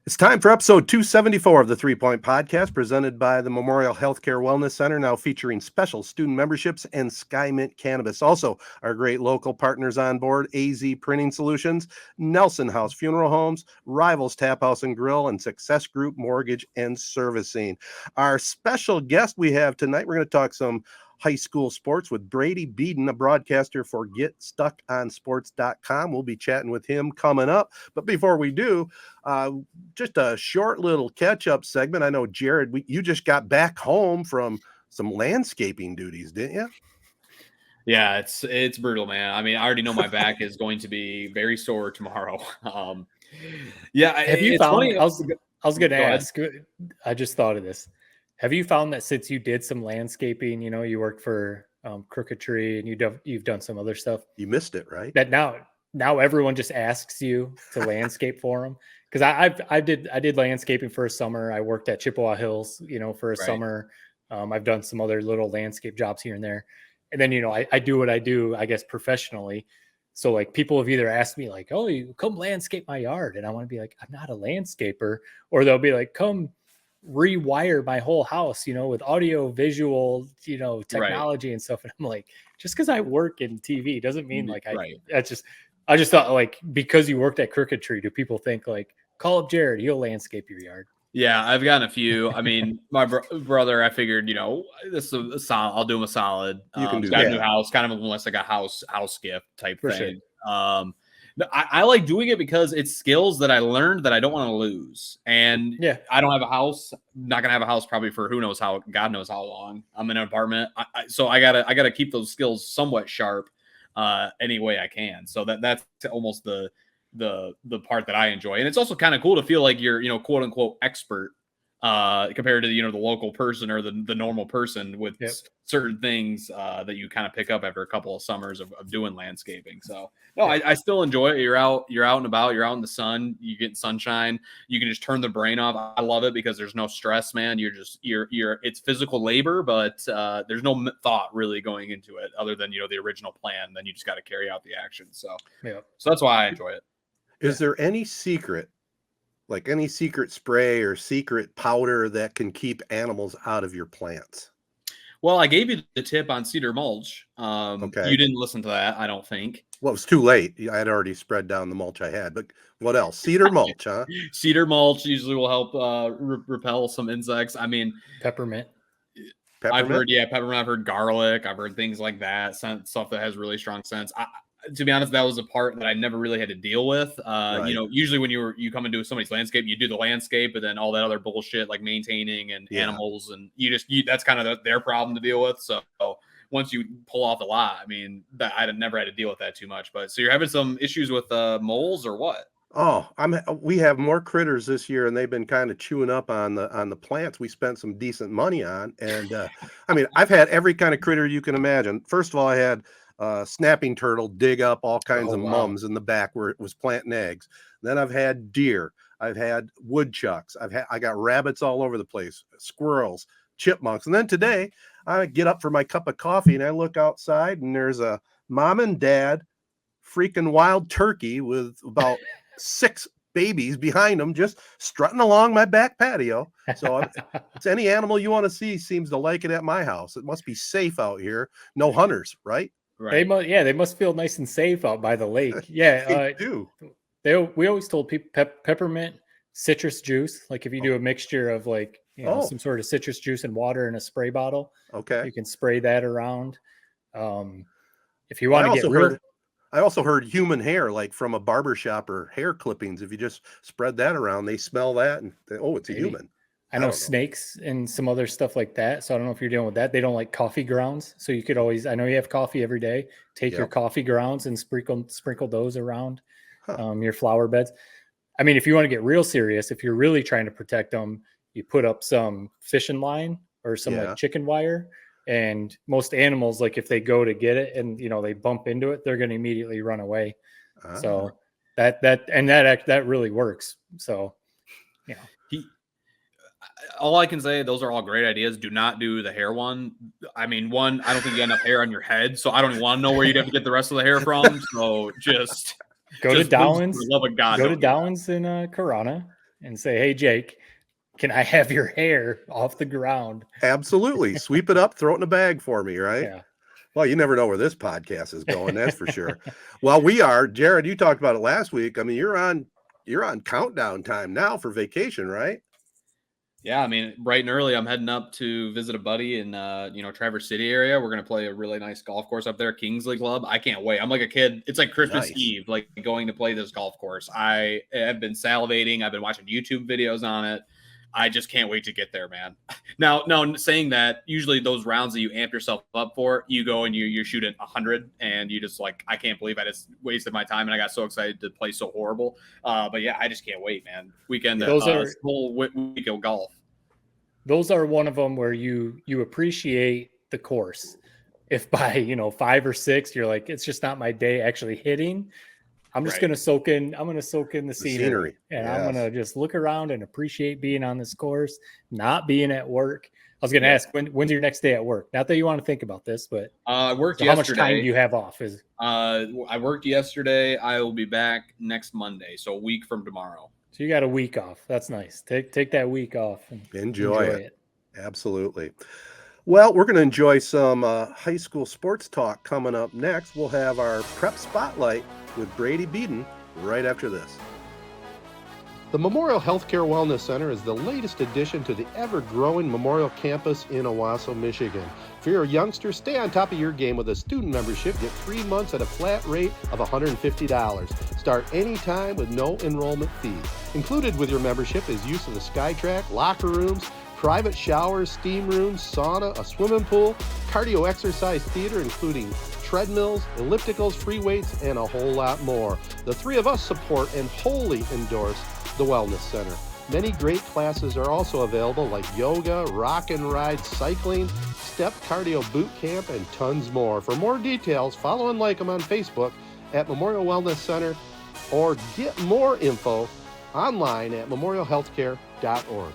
It's time for episode 274 of the 3 Point Podcast, presented by the Memorial Healthcare Wellness Center, now featuring special student memberships and Skymint Cannabis. Also, our great local partners on board, AZee Printing Solutions, Nelson House Funeral Homes, Rivals Taphouse and Grille, and Success Group Mortgage and Servicing. Our special guest we have tonight, we're going to talk some high school sports with Brady Beedon, a broadcaster for GetStuckOnSports.com. We'll be chatting with him coming up. But before we do, just a short little catch-up segment. I know, Jared, you just got back home from some landscaping duties, didn't you? Yeah, it's brutal, man. I mean, I already know my back is going to be very sore tomorrow. Yeah, have you found? Funny. I was going to ask. I just thought of this. Have you found that since you did some landscaping, you worked for Crooked Tree and you've done some other stuff? You missed it, right? That now everyone just asks you to landscape for them. Because I did landscaping for a summer. I worked at Chippewa Hills, for a summer. I've done some other little landscape jobs here and there. And then, I do what I do, I guess, professionally. So like people have either asked me like, oh, you come landscape my yard. And I want to be like, I'm not a landscaper. Or they'll be like, come rewire my whole house, with audio, visual, technology and stuff. And I'm like, just because I work in TV doesn't mean like I just thought like, because you worked at Crooked Tree, do people think like, call up Jared, he'll landscape your yard? Yeah, I've gotten a few. I mean, my brother, I figured, this is a solid. I'll do him a solid. You can do got that. A new house, kind of almost like a house gift type For thing. Sure. I like doing it because it's skills that I learned that I don't want to lose. And I don't have a house. I'm not gonna have a house probably for God knows how long. I'm in an apartment, so I gotta keep those skills somewhat sharp any way I can. So that's almost the part that I enjoy. And it's also kind of cool to feel like you're, quote unquote expert compared to, the local person or the normal person with certain things that you kind of pick up after a couple of summers of doing landscaping. So no, I still enjoy it. You're out and about, you're out in the sun, you get sunshine, you can just turn the brain off. I love it because there's no stress, man. It's physical labor, but there's no thought really going into it other than, the original plan. Then you just got to carry out the action. So that's why I enjoy it. Is there any secret, like any secret spray or secret powder that can keep animals out of your plants? Well, I gave you the tip on cedar mulch. Okay. You didn't listen to that, I don't think. Well, it was too late. I had already spread down the mulch I had. But what else? Cedar mulch, huh? Cedar mulch usually will help repel some insects. I mean, peppermint. I've heard, peppermint. I've heard garlic. I've heard things like that. Stuff that has really strong scents. To be honest, that was a part that I never really had to deal with. Right. Usually when you come into somebody's landscape, you do the landscape, but then all that other bullshit like maintaining and animals, and that's kind of their problem to deal with. So once you pull off the lot, I mean, I never had to deal with that too much. But so you're having some issues with moles or what? Oh, we have more critters this year, and they've been kind of chewing up on the plants we spent some decent money on. And I mean, I've had every kind of critter you can imagine. First of all, I had snapping turtle dig up all kinds of mums in the back where it was planting eggs. Then I've had deer, I've had woodchucks, I got rabbits all over the place, squirrels, chipmunks. And then today I get up for my cup of coffee and I look outside and there's a mom and dad freaking wild turkey with about 6 babies behind them just strutting along my back patio. So it's any animal you want to see seems to like it at my house. It must be safe out here. No hunters, right? Right. They must feel nice and safe out by the lake. Yeah, they do. We always told people peppermint, citrus juice. Like if you do a mixture of like some sort of citrus juice and water in a spray bottle, you can spray that around. If you want to get rid. I also heard human hair, like from a barber shop or hair clippings. If you just spread that around, they smell that and it's a human. I know snakes and some other stuff like that. So I don't know if you're dealing with that. They don't like coffee grounds. So you could always, I know you have coffee every day. Take your coffee grounds and sprinkle those around your flower beds. I mean, if you want to get real serious, if you're really trying to protect them, you put up some fishing line or some like chicken wire. And most animals, like if they go to get it and, they bump into it, they're going to immediately run away. So that really works. So, all I can say, those are all great ideas. Do not do the hair one. I mean, I don't think you got enough hair on your head, so I don't even want to know where you'd have to get the rest of the hair from. So just go to Downs. For the love of God, go to Downs in Corona. and say, "Hey, Jake, can I have your hair off the ground?" Absolutely. Sweep it up, throw it in a bag for me, right? Yeah. Well, you never know where this podcast is going, that's for sure. Well, we are. Jared, you talked about it last week. I mean, you're on countdown time now for vacation, right? Yeah, I mean, bright and early, I'm heading up to visit a buddy in Traverse City area. We're gonna play a really nice golf course up there, Kingsley Club. I can't wait. I'm like a kid. It's like Christmas Nice. Eve, like going to play this golf course. I have been salivating. I've been watching YouTube videos on it. I just can't wait to get there, man. Now, saying that, usually those rounds that you amp yourself up for, you go and you shoot at 100, and you just like, I can't believe I just wasted my time, and I got so excited to play so horrible. But yeah, I just can't wait, man. Weekend, whole week of golf. Those are one of them where you appreciate the course. If by 5 or 6 you're like, it's just not my day actually hitting, I'm just going to soak in the scenery. And I'm going to just look around and appreciate being on this course, not being at work. I was going to ask, when's your next day at work? Not that you want to think about this, but I worked yesterday. How much time do you have off? I worked yesterday. I will be back next Monday, so a week from tomorrow. So you got a week off. That's nice. Take that week off and enjoy it. Absolutely. Well, we're going to enjoy some high school sports talk coming up next. We'll have our prep spotlight with Brady Beedon right after this. The Memorial Healthcare Wellness Center is the latest addition to the ever-growing Memorial campus in Owasso, Michigan. For your youngsters, stay on top of your game with a student membership. Get 3 months at a flat rate of $150. Start anytime with no enrollment fee. Included with your membership is use of the SkyTrack, locker rooms, private showers, steam rooms, sauna, a swimming pool, cardio exercise theater, including treadmills, ellipticals, free weights, and a whole lot more. The three of us support and wholly endorse the Wellness Center. Many great classes are also available like yoga, rock and ride, cycling, step cardio boot camp, and tons more. For more details, follow and like them on Facebook at Memorial Wellness Center, or get more info online at memorialhealthcare.org.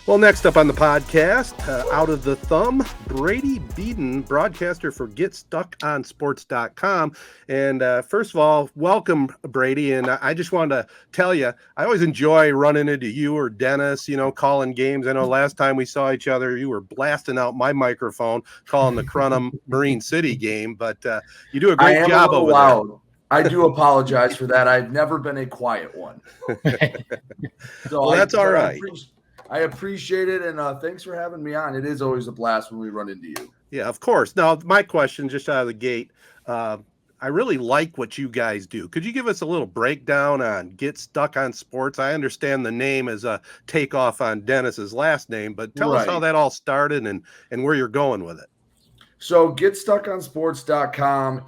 Well, next up on the podcast, out of the thumb, Brady Beedon, broadcaster for GetStuckOnSports.com. And first of all, welcome, Brady. And I just wanted to tell you, I always enjoy running into you or Dennis, calling games. I know last time we saw each other, you were blasting out my microphone, calling the Cronum Marine City game. But you do a great job over there. I do apologize for that. I've never been a quiet one. So well, that's all right. I appreciate it, and thanks for having me on. It is always a blast when we run into you. Yeah, of course. Now, my question just out of the gate, I really like what you guys do. Could you give us a little breakdown on Get Stuck on Sports? I understand the name is a takeoff on Dennis's last name, but tell us how that all started and where you're going with it. So GetStuckOnSports.com,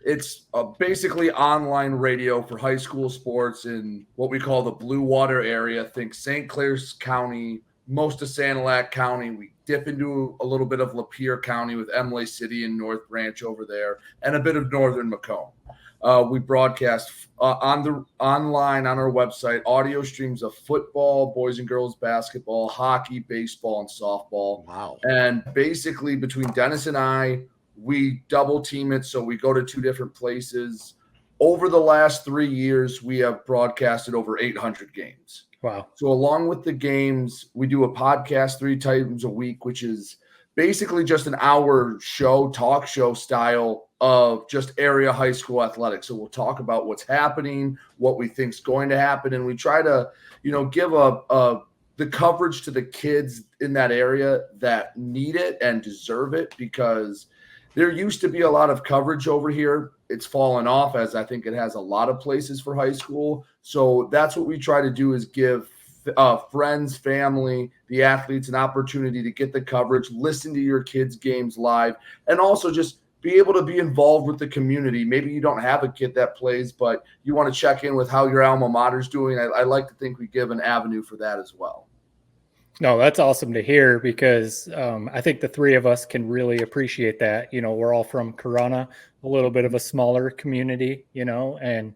it's basically online radio for high school sports in what we call the Blue Water area. Think St. Clairs County, most of Sanilac County. We dip into a little bit of Lapeer County with Emily City and North Branch over there, and a bit of northern Macomb. We broadcast online on our website audio streams of football, boys and girls basketball, hockey, baseball, and softball. Wow! And basically, between Dennis and I, we double team it, so we go to 2 different places. Over the last 3 years, we have broadcasted over 800 games. Wow. So along with the games, we do a podcast 3 times a week, which is basically just an hour show, talk show style of just area high school athletics. So we'll talk about what's happening, what we think is going to happen, and we try to, give the coverage to the kids in that area that need it and deserve it, because there used to be a lot of coverage over here. It's fallen off, as I think it has a lot of places for high school. So that's what we try to do, is give friends, family, the athletes an opportunity to get the coverage, listen to your kids' games live, and also just be able to be involved with the community. Maybe you don't have a kid that plays, but you want to check in with how your alma mater is doing. I like to think we give an avenue for that as well. No, that's awesome to hear, because I think the 3 of us can really appreciate that. We're all from Corona, a little bit of a smaller community, and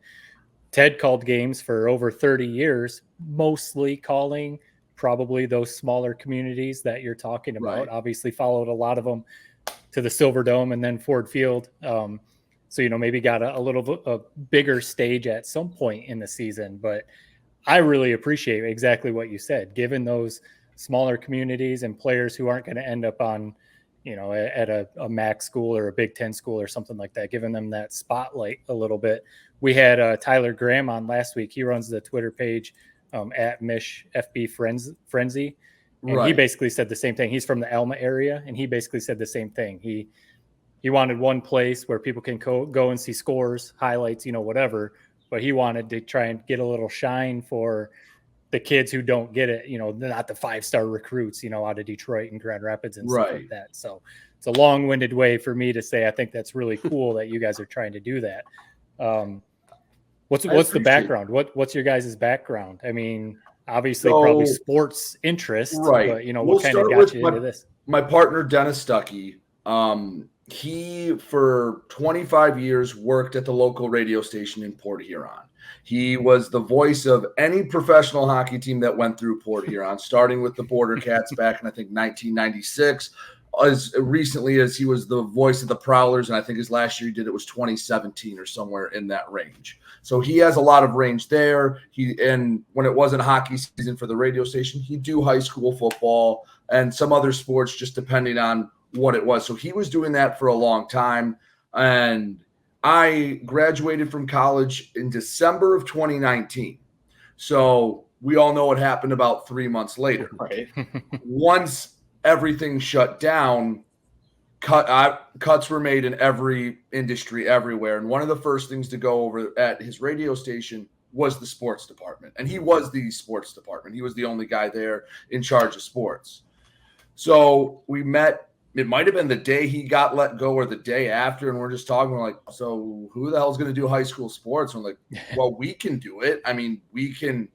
Ted called games for over 30 years, mostly calling probably those smaller communities that you're talking about. Right. Obviously followed a lot of them to the Silver Dome and then Ford Field. So, maybe got a bigger stage at some point in the season. But I really appreciate exactly what you said, given those smaller communities and players who aren't going to end up on, at a MAC school or a Big Ten school or something like that, giving them that spotlight a little bit. We had Tyler Graham on last week. He runs the Twitter page at Mish FB Frenzy. And he basically said the same thing. He's from the Alma area, and he basically said the same thing. He wanted one place where people can go and see scores, highlights, whatever. But he wanted to try and get a little shine for the kids who don't get it, not the 5-star recruits, out of Detroit and Grand Rapids and stuff like that. So it's a long-winded way for me to say I think that's really cool that you guys are trying to do that. What's the background? What's your guys' background? I mean, obviously probably sports interest, but what kind of got you into this? My partner Dennis Stuckey, he for 25 years worked at the local radio station in Port Huron. He was the voice of any professional hockey team that went through Port Huron, starting with the Border Cats back in, I think, 1996, as recently as he was the voice of the Prowlers, and I think his last year he did it was 2017 or somewhere in that range. So he has a lot of range there. And when it wasn't hockey season for the radio station, he'd do high school football and some other sports, just depending on what it was. So he was doing that for a long time. And I graduated from college in December of 2019. So we all know what happened about 3 months later. Right. Once everything shut down, cuts were made in every industry everywhere. And one of the first things to go over at his radio station was the sports department. And he was the sports department. He was the only guy there in charge of sports. So we met. It might have been the day he got let go or the day after. And we're just talking. We're like, so who the hell is going to do high school sports? And we're like, well, we can do it. I mean, we think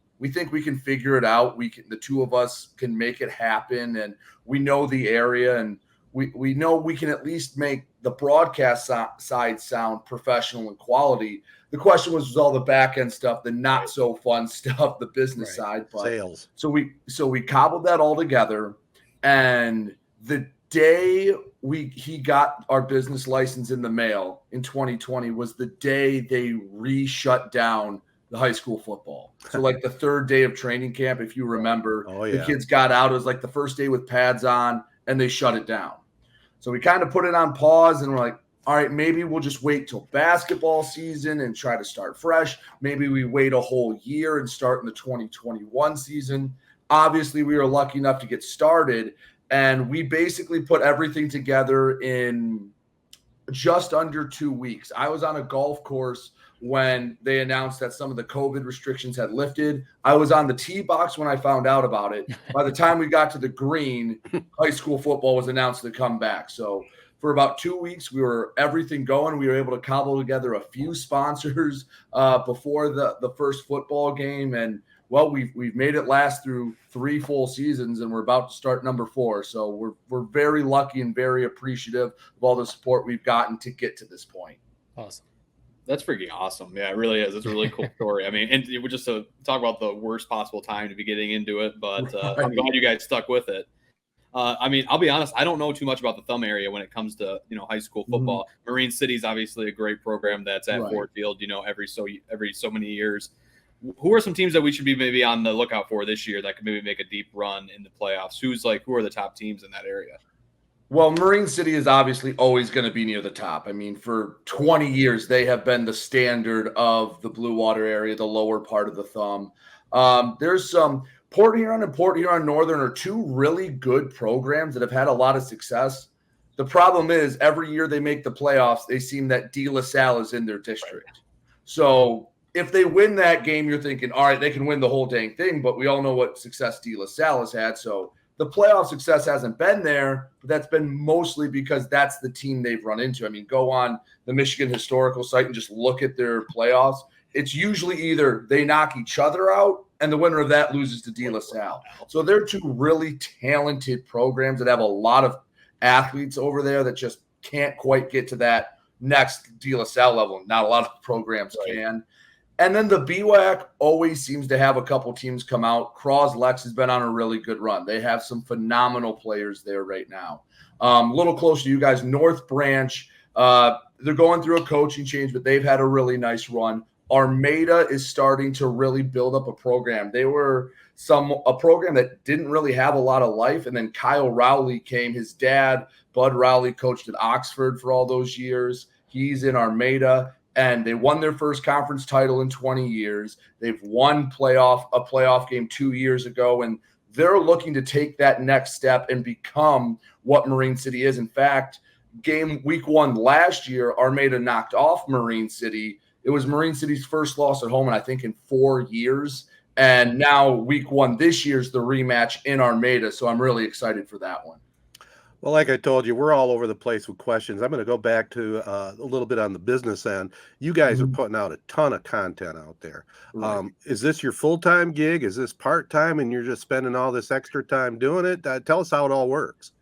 we can figure it out. The two of us can make it happen. And we know the area, and we know we can at least make the broadcast side sound professional and quality. The question was all the back end stuff, the not so fun stuff, the business side. But sales. So we cobbled that all together. And the day he got our business license in the mail in 2020 was the day they shut down the high school football. So like the third day of training camp, if you remember, the kids got out. It was like the first day with pads on, and they shut it down. So we kind of put it on pause, and we're like, all right, maybe we'll just wait till basketball season and try to start fresh. Maybe we wait a whole year and start in the 2021 season. Obviously, we were lucky enough to get started, and we basically put everything together in just under 2 weeks. I was on a golf course when they announced that some of the COVID restrictions had lifted. I was on the tee box when I found out about it. By the time we got to the green, high school football was announced to come back. So for about 2 weeks, we were everything going. We were able to cobble together a few sponsors before the first football game. And well, we've made it last through 3 full seasons, and we're about to start number 4. So we're very lucky and very appreciative of all the support we've gotten to get to this point. Awesome. That's freaking awesome. Yeah, it really is. It's a really cool story. I mean, and it was just to talk about the worst possible time to be getting into it, but I'm glad you guys stuck with it. I mean, I'll be honest, I don't know too much about the Thumb area when it comes to, high school football. Mm-hmm. Marine City's obviously a great program that's at Ford Field, every so many years. Who are some teams that we should be maybe on the lookout for this year that could maybe make a deep run in the playoffs? Who are the top teams in that area? Well, Marine City is obviously always going to be near the top. I mean, for 20 years, they have been the standard of the Blue Water area, the lower part of the Thumb. There's some Port Huron and Port Huron Northern are 2 really good programs that have had a lot of success. The problem is every year they make the playoffs, they seem that De La Salle is in their district. So if they win that game, you're thinking, all right, they can win the whole dang thing, but we all know what success De La Salle has had. So the playoff success hasn't been there, but that's been mostly because that's the team they've run into. I mean, go on the Michigan Historical site and just look at their playoffs. It's usually either they knock each other out and the winner of that loses to De La Salle. So they're 2 really talented programs that have a lot of athletes over there that just can't quite get to that next De La Salle level. Not a lot of programs can. And then the BWAC always seems to have a couple teams come out. Cros-Lex has been on a really good run. They have some phenomenal players there right now. A little closer to you guys, North Branch they're going through a coaching change, but they've had a really nice run. Armada is starting to really build up a program. They were a program that didn't really have a lot of life. And then Kyle Rowley came. His dad, Bud Rowley, coached at Oxford for all those years. He's in Armada, and they won their first conference title in 20 years. They've won a playoff game 2 years ago, and they're looking to take that next step and become what Marine City is. In fact, week 1 last year, Armada knocked off Marine City. It was Marine City's first loss at home, and I think in 4 years. And now week 1 this year is the rematch in Armada. So I'm really excited for that one. Well, like I told you, we're all over the place with questions. I'm going to go back to a little bit on the business end. You guys are putting out a ton of content out there. Right. Is this your full-time gig? Is this part-time and you're just spending all this extra time doing it? Tell us how it all works.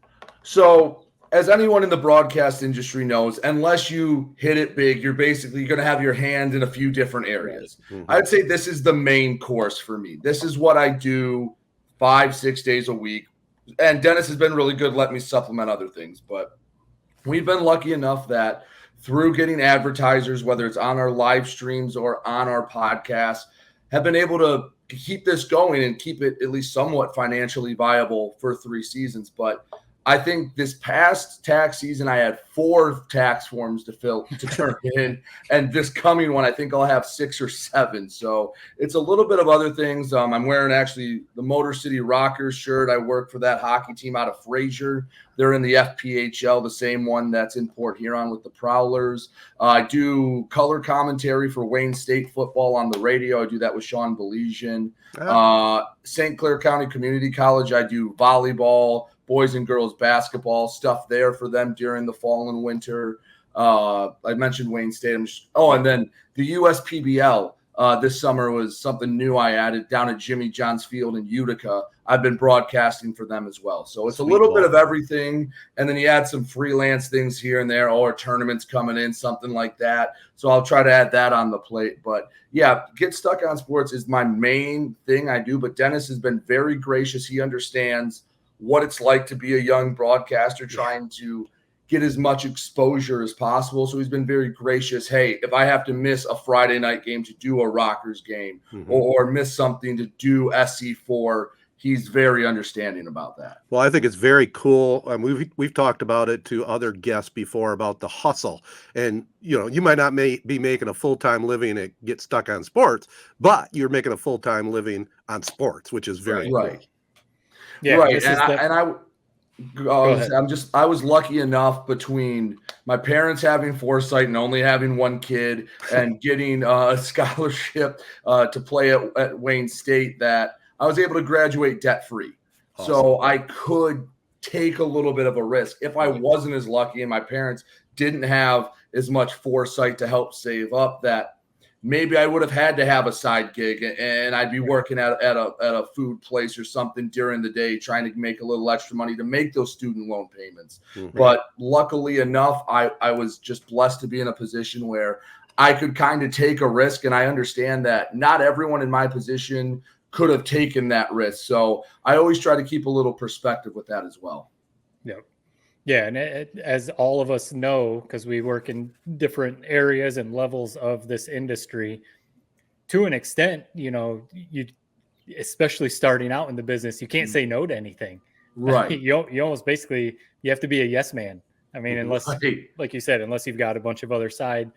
So as anyone in the broadcast industry knows, unless you hit it big, you're basically going to have your hand in a few different areas. Mm-hmm. I'd say this is the main course for me. This is what I do 5-6 days a week. And Dennis has been really good letting me supplement other things. But we've been lucky enough that through getting advertisers, whether it's on our live streams or on our podcast, have been able to keep this going and keep it at least somewhat financially viable for 3 seasons. But I think this past tax season, I had 4 tax forms to turn in. And this coming one, I think I'll have 6 or 7. So it's a little bit of other things. I'm wearing actually the Motor City Rockers shirt. I work for that hockey team out of Fraser. They're in the FPHL, the same one that's in Port Huron with the Prowlers. I do color commentary for Wayne State football on the radio. I do that with Sean Belesian. St. Clair County Community College, I do volleyball, boys and girls basketball stuff there for them during the fall and winter. I mentioned Wayne State. And then the USPBL this summer was something new I added down at Jimmy John's Field in Utica. I've been broadcasting for them as well. So it's a little bit of everything. And then you add some freelance things here and there, or tournaments coming in, something like that. So I'll try to add that on the plate. But yeah, Get Stuck on Sports is my main thing I do. But Dennis has been very gracious. He understands what it's like to be a young broadcaster trying to get as much exposure as possible. So he's been very gracious. Hey, if I have to miss a Friday night game to do a Rockers game or miss something to do SC4, he's very understanding about that. Well, I think it's very cool. We've talked about it to other guests before about the hustle. And, you might not be making a full-time living at Get Stuck on Sports, but you're making a full-time living on sports, which is very cool. Yeah, right. I was lucky enough between my parents having foresight and only having one kid and getting a scholarship to play at Wayne State that I was able to graduate debt-free. Awesome. So I could take a little bit of a risk. If I wasn't as lucky and my parents didn't have as much foresight to help save up, that maybe I would have had to have a side gig and I'd be working at a food place or something during the day, trying to make a little extra money to make those student loan payments. Mm-hmm. But luckily enough, I was just blessed to be in a position where I could kind of take a risk. And I understand that not everyone in my position could have taken that risk. So I always try to keep a little perspective with that as well. Yeah. Yeah, and as all of us know, because we work in different areas and levels of this industry, to an extent, you especially starting out in the business, you can't say no to anything. Right. You almost basically, you have to be a yes man. I mean, unless, like you said, unless you've got a bunch of other side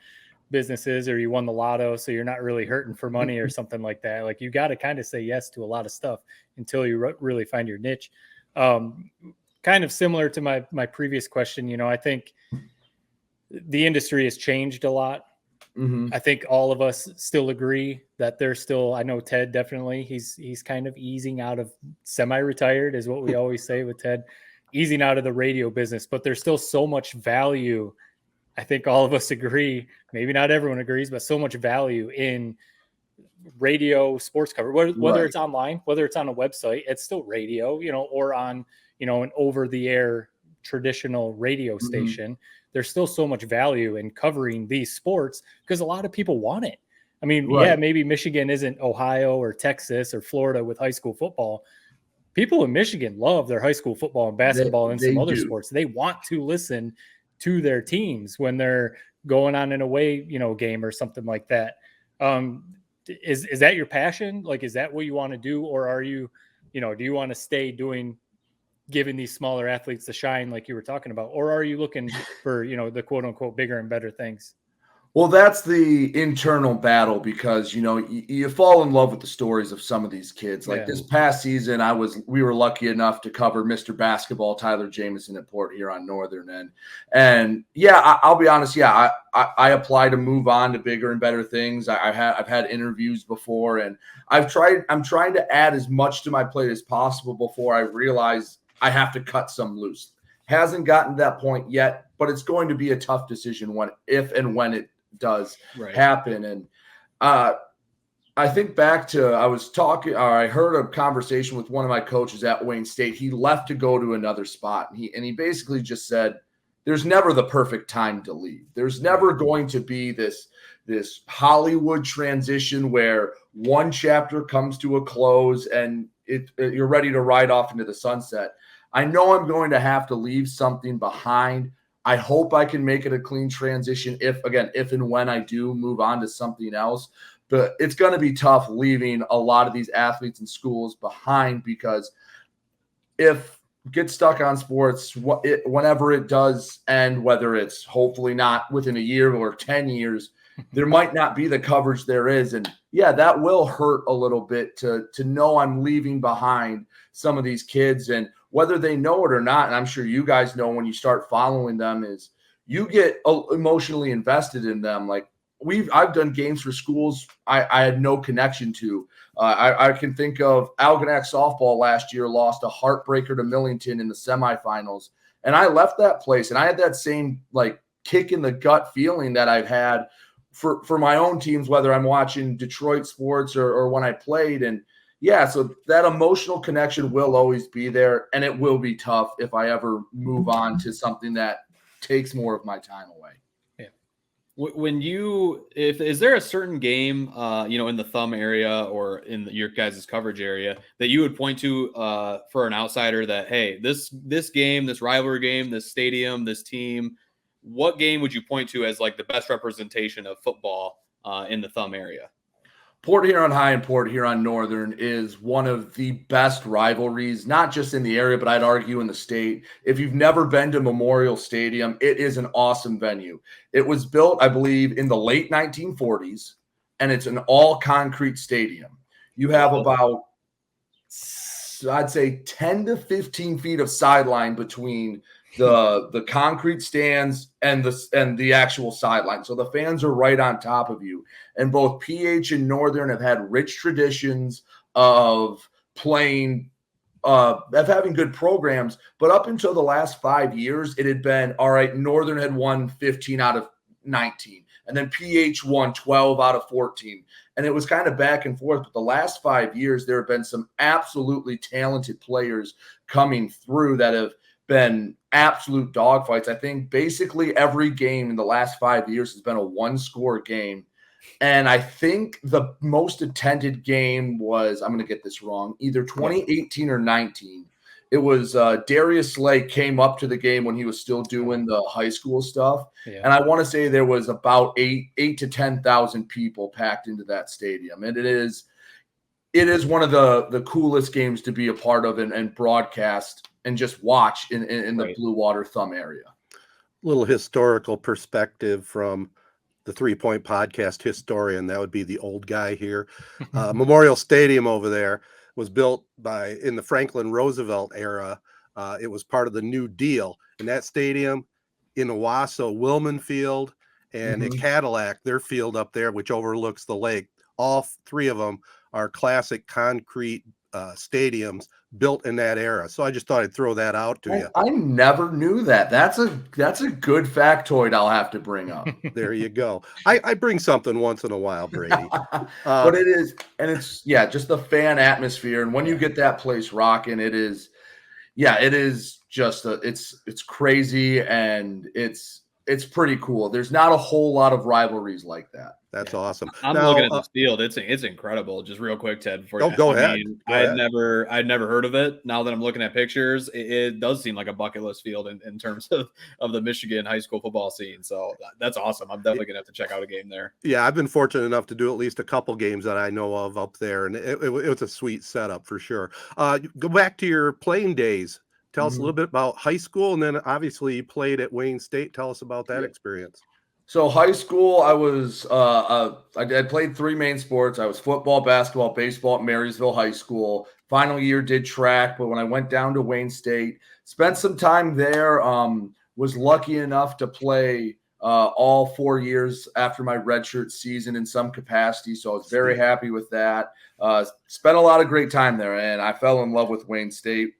businesses or you won the lotto, so you're not really hurting for money or something like that. Like you got to kind of say yes to a lot of stuff until you really find your niche. Kind of similar to my previous question, I think the industry has changed a lot. Mm-hmm. I think all of us still agree that there's still, I know Ted definitely, he's kind of easing out of semi-retired is what we always say with Ted, easing out of the radio business, but there's still so much value. I think all of us agree, maybe not everyone agrees, but so much value in radio sports cover, whether it's online, whether it's on a website, it's still radio, or on, an over-the-air traditional radio station. There's still so much value in covering these sports because a lot of people want it. I mean, maybe Michigan isn't Ohio or Texas or Florida with high school football. People in Michigan love their high school football and basketball and some other sports. They want to listen to their teams when they're going on an away, game or something like that. Is that your passion? Like, is that what you want to do? Or are you, do you want to stay giving these smaller athletes the shine like you were talking about? Or are you looking for, the quote unquote bigger and better things? Well, that's the internal battle because, you fall in love with the stories of some of these kids. Like this past season, we were lucky enough to cover Mr. Basketball, Tyler Jamison at Port Huron Northern. And yeah, I'll be honest. Yeah, I apply to move on to bigger and better things. I've had interviews before, and I'm trying to add as much to my plate as possible before I realize I have to cut some loose. Hasn't gotten to that point yet, but it's going to be a tough decision if and when it does happen. And I think back to I heard a conversation with one of my coaches at Wayne State. He left to go to another spot, and he basically just said there's never the perfect time to leave. There's never going to be this Hollywood transition where one chapter comes to a close and you're ready to ride off into the sunset. I know I'm going to have to leave something behind. I hope I can make it a clean transition if and when I do move on to something else. But it's going to be tough leaving a lot of these athletes and schools behind because if get stuck on sports, whenever it does end, whether it's hopefully not within a year or 10 years, there might not be the coverage there is. And yeah, that will hurt a little bit to know I'm leaving behind some of these kids, and whether they know it or not, and I'm sure you guys know when you start following them, is you get emotionally invested in them. Like I've done games for schools I had no connection to. I can think of Algonac softball last year lost a heartbreaker to Millington in the semifinals, and I left that place, and I had that same like kick in the gut feeling that I've had for my own teams, whether I'm watching Detroit sports or when I played. And yeah, so that emotional connection will always be there, and it will be tough if I ever move on to something that takes more of my time away. Yeah. When is there a certain game, in the thumb area or in your guys' coverage area that you would point to for an outsider that, hey, this game, this rivalry game, this stadium, this team, what game would you point to as like the best representation of football in the thumb area? Port Huron High and Port Huron Northern is one of the best rivalries, not just in the area, but I'd argue in the state. If you've never been to Memorial Stadium, it is an awesome venue. It was built, I believe, in the late 1940s, and it's an all-concrete stadium. You have about, I'd say, 10 to 15 feet of sideline between the concrete stands and the actual sideline. So the fans are right on top of you. And both PH and Northern have had rich traditions of playing, of having good programs. But up until the last 5 years, it had been, all right, Northern had won 15 out of 19. And then PH won 12 out of 14. And it was kind of back and forth. But the last 5 years, there have been some absolutely talented players coming through that have been absolute dogfights. I think basically every game in the last 5 years has been a one-score game. And I think the most attended game was, I'm going to get this wrong, either 2018 or 19. It was Darius Slay came up to the game when he was still doing the high school stuff. Yeah. And I want to say there was about 8 to 10,000 people packed into that stadium. And it is one of the coolest games to be a part of and broadcast and just watch in the Blue Water Thumb area. Little historical perspective from the 3 Point Podcast historian. That would be the old guy here. Memorial Stadium over there was built in the Franklin Roosevelt era. It was part of the New Deal. And that stadium in Owasso, Wilman Field, and at Cadillac, their field up there, which overlooks the lake, all three of them are classic concrete stadiums built in that era. So I just thought I'd throw that out to you. I never knew that. That's a good factoid I'll have to bring up. There you go. I bring something once in a while, Brady. But it is, and it's, just the fan atmosphere. And when you get that place rocking, it is just it's crazy. And it's it's pretty cool. There's not a whole lot of rivalries like that. That's awesome. I'm Now, looking at this field. It's incredible. Just real quick, Ted. Before go ahead. I'd never heard of it. Now that I'm looking at pictures, it does seem like a bucket list field in terms of the Michigan high school football scene. So that's awesome. I'm definitely gonna have to check out a game there. Yeah, I've been fortunate enough to do at least a couple games that I know of up there, and it was a sweet setup for sure. Go back to your playing days. Tell us a little bit about high school, and then obviously you played at Wayne State. Tell us about that experience. So high school, I was I played 3 main sports. I was football, basketball, baseball at Marysville High School. Final year did track, but when I went down to Wayne State, spent some time there. Was lucky enough to play all 4 years after my redshirt season in some capacity. So I was very happy with that. Spent a lot of great time there, and I fell in love with Wayne State.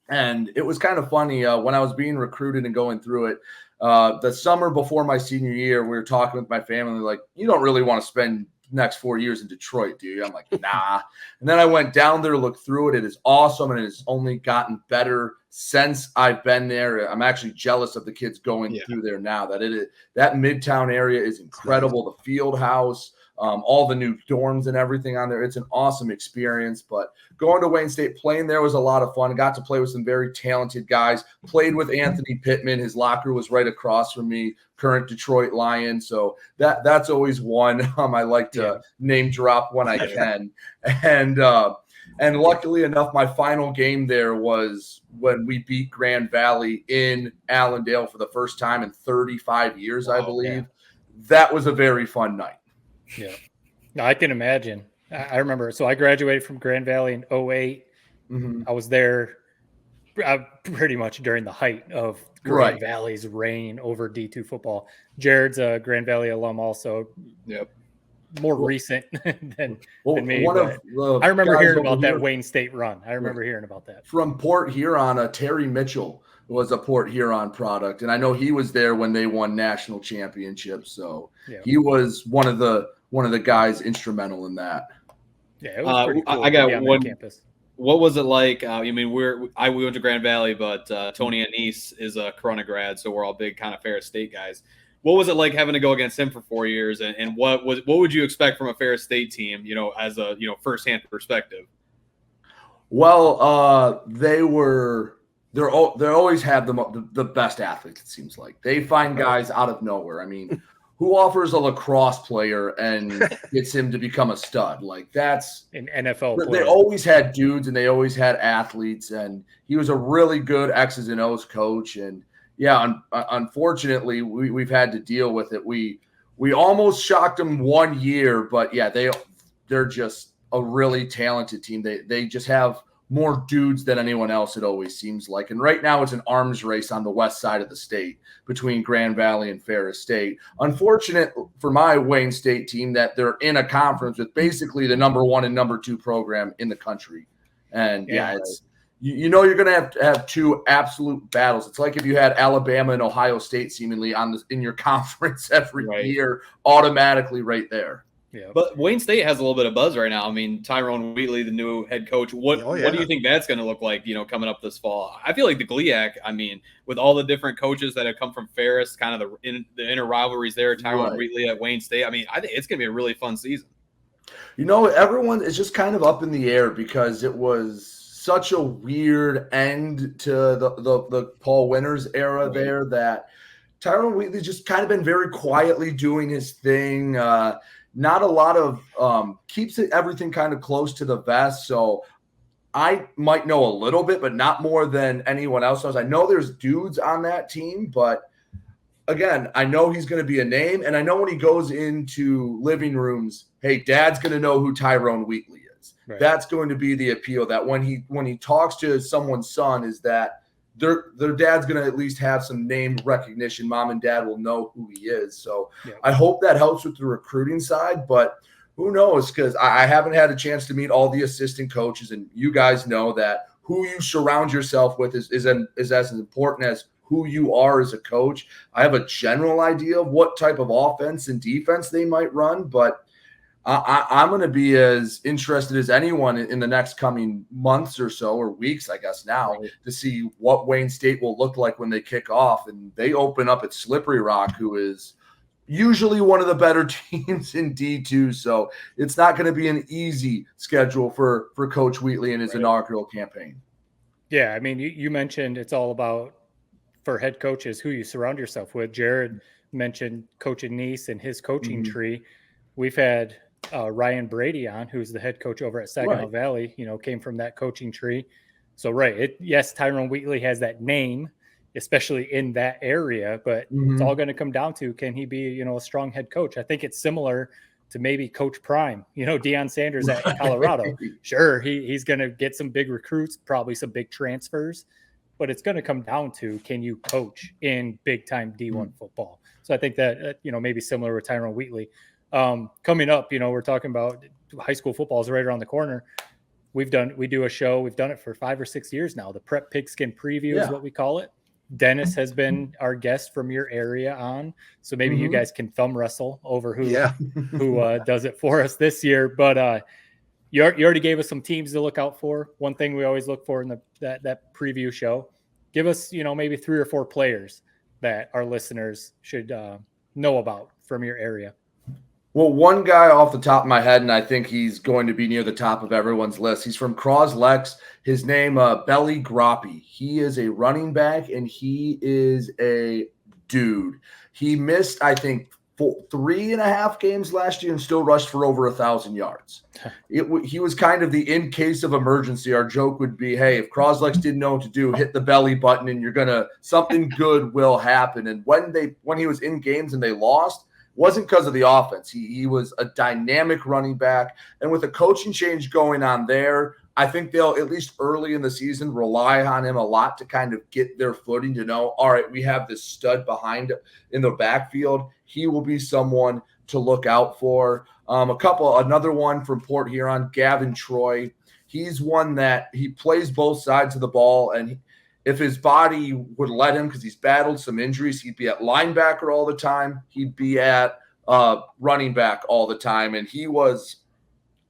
And it was kind of funny when I was being recruited and going through it. The summer before my senior year, we were talking with my family, like, you don't really want to spend next 4 years in Detroit, do you? I'm like, nah. And then I went down there, looked through it. It is awesome, and it has only gotten better since I've been there. I'm actually jealous of the kids going through there now. That Midtown area is incredible. The field house, all the new dorms and everything on there. It's an awesome experience. But going to Wayne State, playing there was a lot of fun. Got to play with some very talented guys. Played with Anthony Pittman. His locker was right across from me, current Detroit Lion. So that's always one I like to name drop when I can. And luckily enough, my final game there was when we beat Grand Valley in Allendale for the first time in 35 years, I believe. Yeah. That was a very fun night. Yeah, no, I can imagine. I remember. So I graduated from Grand Valley in 2008. I was there pretty much during the height of Grand Valley's reign over D2 football. Jared's a Grand Valley alum also. Yep. More recent than me. I remember hearing about that Wayne State run. I remember hearing about that. From Port Huron, Terry Mitchell was a Port Huron product, and I know he was there when they won national championships. So he was one of the guys instrumental in that. Yeah, it was pretty cool. I got one campus. What was it like? I mean, we went to Grand Valley, but Tony Anise is a Corona grad, so we're all big kind of Ferris State guys. What was it like having to go against him for 4 years, and what would you expect from a Ferris State team? As a firsthand perspective. Well, they always have the best athletes. It seems like they find guys out of nowhere. I mean, who offers a lacrosse player and gets him to become a stud? Like, that's an NFL player. They always had dudes and they always had athletes, and he was a really good X's and O's coach. And yeah, unfortunately, we've had to deal with it. We almost shocked them 1 year, but yeah, they're just a really talented team. They just have more dudes than anyone else, it always seems like. And right now it's an arms race on the west side of the state between Grand Valley and Ferris State. Unfortunate for my Wayne State team that they're in a conference with basically the number 1 and number 2 program in the country. And it's you're going to have 2 absolute battles. It's like if you had Alabama and Ohio State seemingly in your conference every year, automatically right there. Yeah, but Wayne State has a little bit of buzz right now. I mean, Tyrone Wheatley, the new head coach. What do you think that's going to look like, coming up this fall? I feel like the GLIAC, I mean, with all the different coaches that have come from Ferris, kind of the inner rivalries there, Tyrone Wheatley at Wayne State. I mean, I think it's going to be a really fun season. Everyone is just kind of up in the air because it was such a weird end to the Paul Winters era there that Tyrone Wheatley just kind of been very quietly doing his thing. Not a lot of keeps everything kind of close to the vest. So I might know a little bit, but not more than anyone else knows. I know there's dudes on that team, but again, I know he's going to be a name. And I know when he goes into living rooms, hey, dad's going to know who Tyrone Wheatley is. Right. That's going to be the appeal, that when he talks to someone's son, is that their dad's going to at least have some name recognition. Mom and dad will know who he is. So I hope that helps with the recruiting side, but who knows? Because I haven't had a chance to meet all the assistant coaches, and you guys know that who you surround yourself with is as important as who you are as a coach. I have a general idea of what type of offense and defense they might run, but I'm going to be as interested as anyone in the next coming months or so, or weeks, I guess now, to see what Wayne State will look like when they kick off. And they open up at Slippery Rock, who is usually one of the better teams in D2. So it's not going to be an easy schedule for Coach Wheatley and his inaugural campaign. Yeah, I mean, you mentioned it's all about, for head coaches, who you surround yourself with. Jared mentioned Coach Anise and his coaching tree. We've had Ryan Brady on, who's the head coach over at Saginaw Valley, came from that coaching tree. So, yes, Tyrone Wheatley has that name, especially in that area, but it's all going to come down to, can he be, a strong head coach? I think it's similar to maybe Coach Prime, Deion Sanders at Colorado. Sure, he's going to get some big recruits, probably some big transfers, but it's going to come down to, can you coach in big time D1 football? So I think that, maybe similar with Tyrone Wheatley. Coming up, we're talking about high school football is right around the corner. We do a show. We've done it for 5 or 6 years now. The Prep Pigskin Preview is what we call it. Dennis has been our guest from your area on, so maybe you guys can thumb wrestle over who does it for us this year. But you already gave us some teams to look out for. One thing we always look for in that preview show. Give us, maybe 3 or 4 players that our listeners should know about from your area. Well, one guy off the top of my head, and I think he's going to be near the top of everyone's list. He's from Croslex. His name, Belly Groppy. He is a running back, and he is a dude. He missed, I think, 3.5 games last year and still rushed for over 1,000 yards. He was kind of the in case of emergency. Our joke would be, hey, if Croslex didn't know what to do, hit the belly button, and something good will happen. And when he was in games and they lost, wasn't because of the offense. He was a dynamic running back. And with a coaching change going on there, I think they'll, at least early in the season, rely on him a lot to kind of get their footing, to know, all right, we have this stud behind in the backfield. He will be someone to look out for. Another one from Port Huron, Gavin Troy. He's one that he plays both sides of the ball, and if his body would let him, because he's battled some injuries, he'd be at linebacker all the time. He'd be at running back all the time. And he was,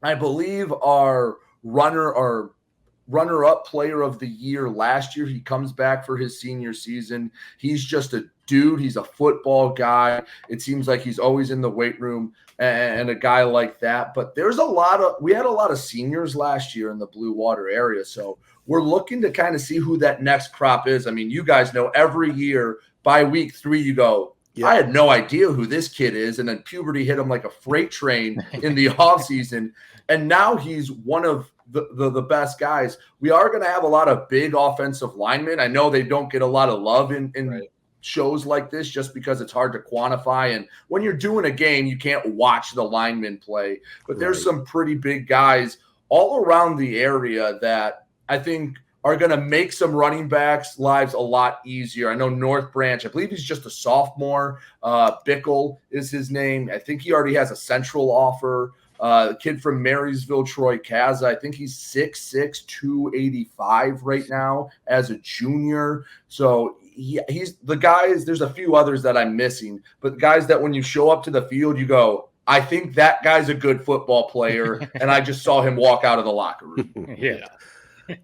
I believe, our runner-up player of the year last year. He comes back for his senior season. He's just a dude. He's a football guy. It seems like he's always in the weight room and a guy like that. But we had a lot of seniors last year in the Blue Water area. So we're looking to kind of see who that next crop is. I mean, you guys know every year by week 3, you go, I had no idea who this kid is. And then puberty hit him like a freight train in the offseason. And now he's one of the best guys. We are going to have a lot of big offensive linemen. I know they don't get a lot of love in shows like this just because it's hard to quantify. And when you're doing a game, you can't watch the linemen play. But there's some pretty big guys all around the area that I think are going to make some running backs' lives a lot easier. I know North Branch, I believe he's just a sophomore. Bickle is his name. I think he already has a central offer. The kid from Marysville, Troy Kaza, I think he's 6'6", 285 right now as a junior. So he's the guys. There's a few others that I'm missing, but guys that when you show up to the field, you go, I think that guy's a good football player, and I just saw him walk out of the locker room. Yeah.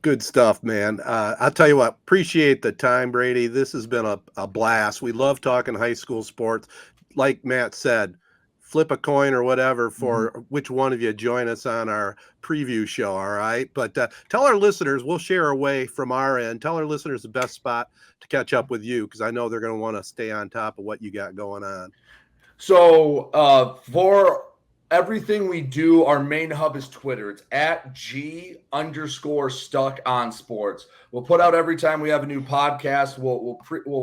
Good stuff, man. I'll tell you what, appreciate the time, Brady. This has been a blast. We love talking high school sports. Like Matt said, flip a coin or whatever for which one of you join us on our preview show, all right? But tell our listeners, we'll share our way from our end. Tell our listeners the best spot to catch up with you, because I know they're going to want to stay on top of what you got going on. So for everything we do, our main hub is Twitter. It's at G_StuckOnSports. We'll put out every time we have a new podcast. We'll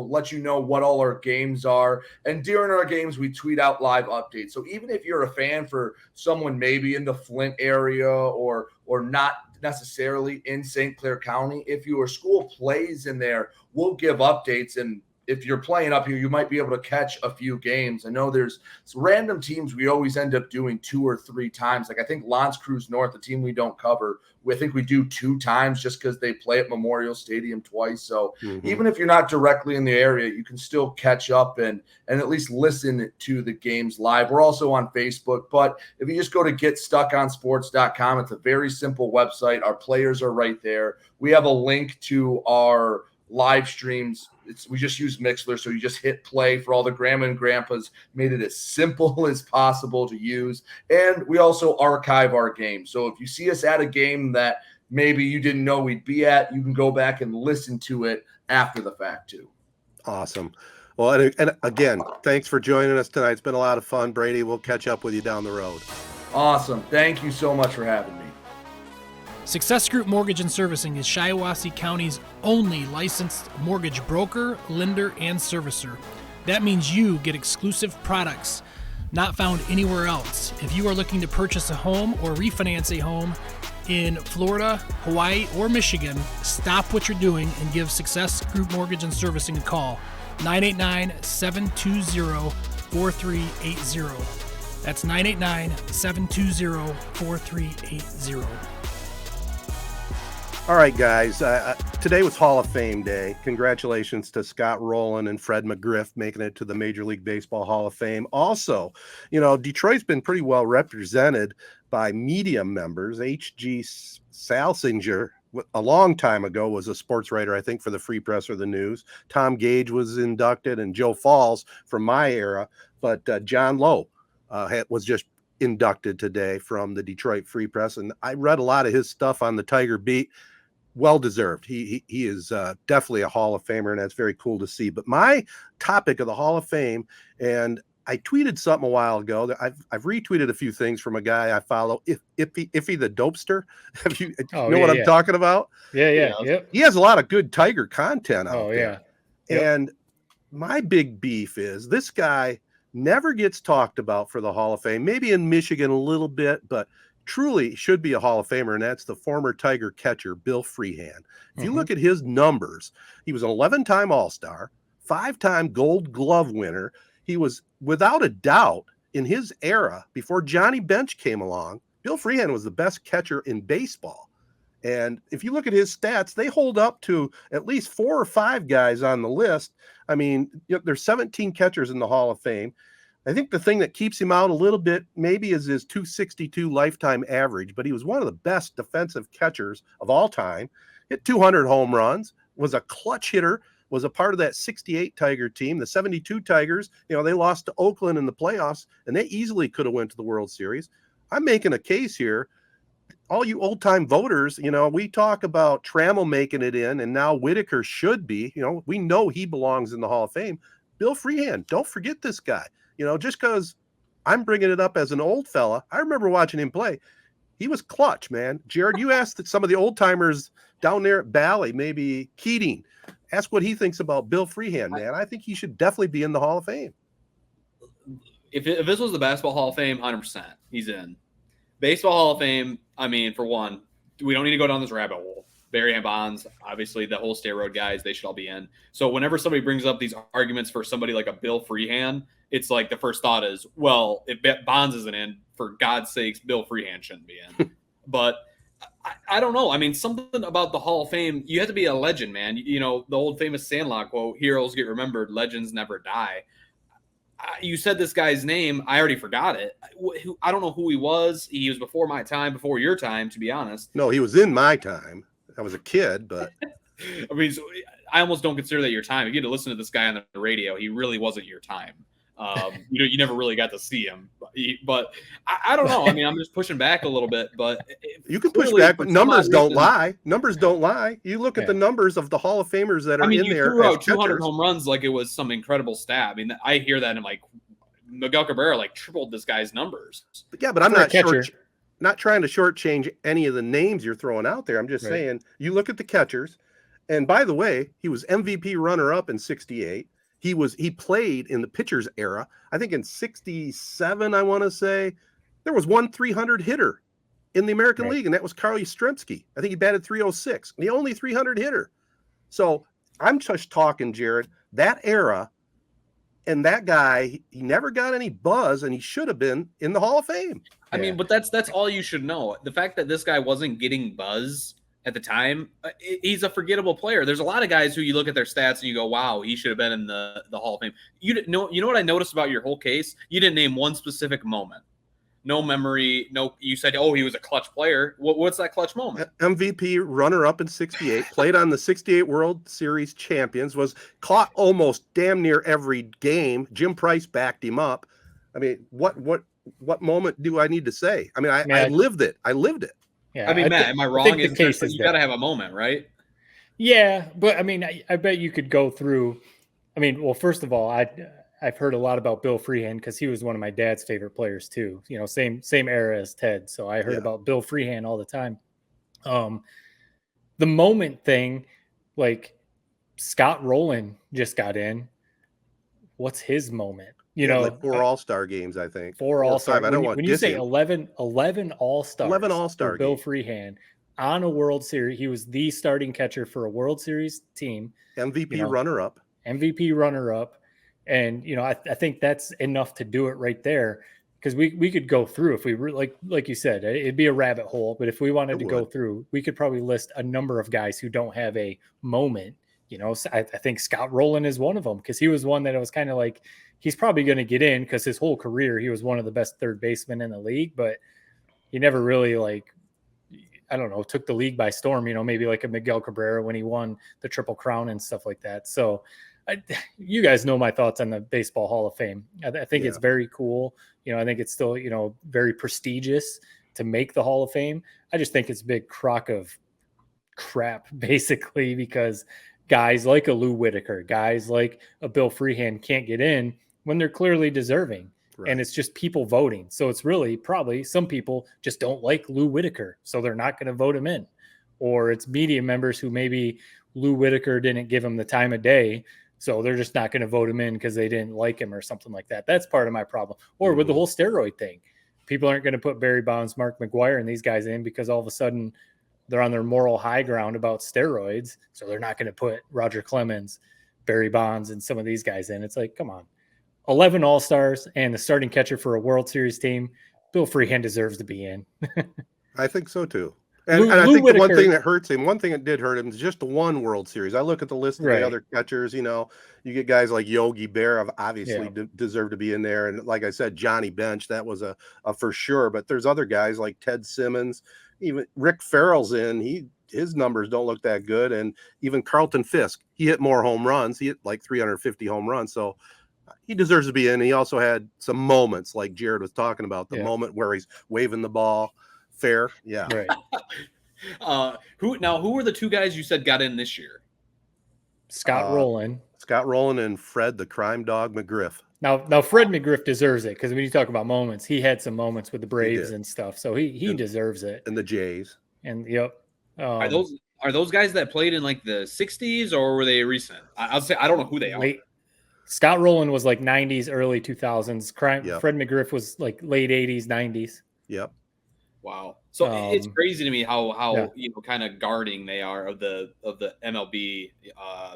let you know what all our games are. And during our games, we tweet out live updates. So even if you're a fan for someone maybe in the Flint area or not necessarily in St. Clair County, if your school plays in there, we'll give updates. And if you're playing up here, you might be able to catch a few games. I know there's random teams we always end up doing 2 or 3 times. Like I think L'Anse Creuse North, the team we don't cover, I think we do 2 times just because they play at Memorial Stadium twice. So even if you're not directly in the area, you can still catch up and at least listen to the games live. We're also on Facebook, but if you just go to getstuckonsports.com, it's a very simple website. Our players are right there. We have a link to our live streams. We just use Mixler, so you just hit play for all the grandma and grandpas. Made it as simple as possible to use, and we also archive our game. So if you see us at a game that maybe you didn't know we'd be at, you can go back and listen to it after the fact too. Awesome. Well, and again, thanks for joining us tonight. It's been a lot of fun, Brady. We'll catch up with you down the road. Awesome. Thank you so much for having me. Success Group Mortgage and Servicing is Shiawassee County's only licensed mortgage broker, lender, and servicer. That means you get exclusive products not found anywhere else. If you are looking to purchase a home or refinance a home in Florida, Hawaii, or Michigan, stop what you're doing and give Success Group Mortgage and Servicing a call. 989-720-4380. That's 989-720-4380. All right, guys. Today was Hall of Fame Day. Congratulations to Scott Rowland and Fred McGriff making it to the Major League Baseball Hall of Fame. Also, Detroit's been pretty well represented by media members. H.G. Salsinger, a long time ago, was a sports writer, I think, for the Free Press or the News. Tom Gage was inducted, and Joe Falls from my era. But John Lowe was just inducted today from the Detroit Free Press, and I read a lot of his stuff on the Tiger Beat. Well deserved. He is definitely a Hall of Famer, and that's very cool to see. But my topic of the Hall of Fame, and I tweeted something a while ago. I've retweeted a few things from a guy I follow, Iffy the Dopester. Have you know what I'm talking about? Yeah. He has a lot of good Tiger content out there. Yep. And my big beef is this guy never gets talked about for the Hall of Fame. Maybe in Michigan a little bit, but truly should be a Hall of Famer, and that's the former Tiger catcher, Bill Freehand. If you look at his numbers, he was an 11-time All-Star, 5-time Gold Glove winner. He was, without a doubt, in his era, before Johnny Bench came along, Bill Freehand was the best catcher in baseball. And if you look at his stats, they hold up to at least 4 or 5 guys on the list. I mean, there's 17 catchers in the Hall of Fame. I think the thing that keeps him out a little bit maybe is his 262 lifetime average, but he was one of the best defensive catchers of all time. Hit 200 home runs, was a clutch hitter, was a part of that 68 Tiger team. The 72 Tigers, they lost to Oakland in the playoffs, and they easily could have went to the World Series. I'm making a case here. All you old-time voters, we talk about Trammell making it in, and now Whitaker should be. We know he belongs in the Hall of Fame. Bill Freehand, don't forget this guy. Just because I'm bringing it up as an old fella, I remember watching him play. He was clutch, man. Jared, you asked some of the old-timers down there at Bally, maybe Keating, ask what he thinks about Bill Freehand, man. I think he should definitely be in the Hall of Fame. If this was the Basketball Hall of Fame, 100%, he's in. Baseball Hall of Fame, I mean, for one, we don't need to go down this rabbit hole. Barry and Bonds, obviously, the whole steroid guys, they should all be in. So whenever somebody brings up these arguments for somebody like a Bill Freehand, it's like the first thought is, well, if Bonds isn't in, for God's sakes, Bill Freehand shouldn't be in. But I don't know. I mean, something about the Hall of Fame, you have to be a legend, man. The old famous Sandlot quote, heroes get remembered, legends never die. You said this guy's name. I already forgot it. I don't know who he was. He was before my time, before your time, to be honest. No, he was in my time. I was a kid, but I mean, I almost don't consider that your time. If you had to listen to this guy on the radio, he really wasn't your time. You never really got to see him, but I don't know. I mean, I'm just pushing back a little bit, but you can push back, but numbers don't lie. Numbers don't lie. You look at the numbers of the Hall of Famers that are in there. Threw out 200 home runs like it was some incredible stat. I mean, I hear that and I'm like, Miguel Cabrera tripled this guy's numbers. Yeah, but I'm not trying to shortchange any of the names you're throwing out there. I'm just saying, you look at the catchers, and by the way, he was MVP runner-up in '68. He played in the pitchers era. I think in '67, I want to say, there was one 300 hitter in the American League, and that was Carl Yastrzemski. I think he batted 306, the only 300 hitter. So I'm just talking, Jared. that era. And that guy, he never got any buzz, and he should have been in the Hall of Fame. I mean, but that's all you should know. The fact that this guy wasn't getting buzz at the time, he's a forgettable player. There's a lot of guys who you look at their stats and you go, "Wow, he should have been in the Hall of Fame." You know what I noticed about your whole case? You didn't name one specific moment. No memory. No, you said, "Oh, he was a clutch player." What's that clutch moment? MVP runner-up in '68, played on the '68 World Series champions, was caught almost damn near every game. Jim Price backed him up. I mean, what moment do I need to say? I mean, I lived it. I lived it. Yeah, I mean, Matt, am I wrong? You got to have a moment, right? Yeah, but I mean, I bet you could go through. I mean, well, first of all, I've heard a lot about Bill Freehan because he was one of my dad's favorite players too. You know, same era as Ted. So I heard about Bill Freehan all the time. The moment thing, like Scott Rowland just got in. What's his moment? You know, like 4 All-Star games, I think. 4 All-Star. I don't want when you say 11 All-Stars. 11 All-Star Bill Freehan on a World Series. He was the starting catcher for a World Series team. MVP runner-up. MVP runner-up. And, you know, I think that's enough to do it right there, because we could go through if we like you said, it'd be a rabbit hole. But if we wanted to go through, we could probably list a number of guys who don't have a moment. You know, I think Scott Rowland is one of them, because he was one that I was kind of like, he's probably going to get in because his whole career he was one of the best third basemen in the league, but he never really, like, I don't know, took the league by storm. You know, maybe like a Miguel Cabrera when he won the Triple Crown and stuff like that. So you guys know my thoughts on the Baseball Hall of Fame. I think it's very cool. You know, I think it's still, you know, very prestigious to make the Hall of Fame. I just think it's a big crock of crap, basically, because guys like a Lou Whitaker, guys like a Bill Freehan can't get in when they're clearly deserving. Right. And it's just people voting. So it's really probably some people just don't like Lou Whitaker, so they're not going to vote him in. Or it's media members who maybe Lou Whitaker didn't give him the time of day, so they're just not going to vote him in because they didn't like him or something like that. That's part of my problem. Or with the whole steroid thing. People aren't going to put Barry Bonds, Mark McGwire, and these guys in because all of a sudden they're on their moral high ground about steroids. So they're not going to put Roger Clemens, Barry Bonds, and some of these guys in. It's like, come on. 11 All-Stars and the starting catcher for a World Series team. Bill Freehan deserves to be in. I think so too. And I think Whitaker, the one thing that hurts him, one thing that did hurt him is just the one World Series. I look at the list of the other catchers, you know, you get guys like Yogi Berra, obviously deserve to be in there. And like I said, Johnny Bench, that was a for sure. But there's other guys like Ted Simmons, even Rick Farrell's in. His numbers don't look that good. And even Carlton Fisk, he hit more home runs. He hit like 350 home runs. So he deserves to be in. He also had some moments like Jared was talking about, the moment where he's waving the ball. Fair. Yeah. Right. Who were the 2 guys you said got in this year? Scott Rowland and Fred the Crime Dog McGriff. Now Fred McGriff deserves it, because when you talk about moments, he had some moments with the Braves and stuff, so he deserves it. And the Jays. And are those guys that played in like the 60s, or were they recent? I'll say I don't know who they are. Scott Rowland was like 90s, early 2000s. Fred McGriff was like late 80s, 90s. Yep. Wow. So it's crazy to me how you know, kind of guarding they are of the MLB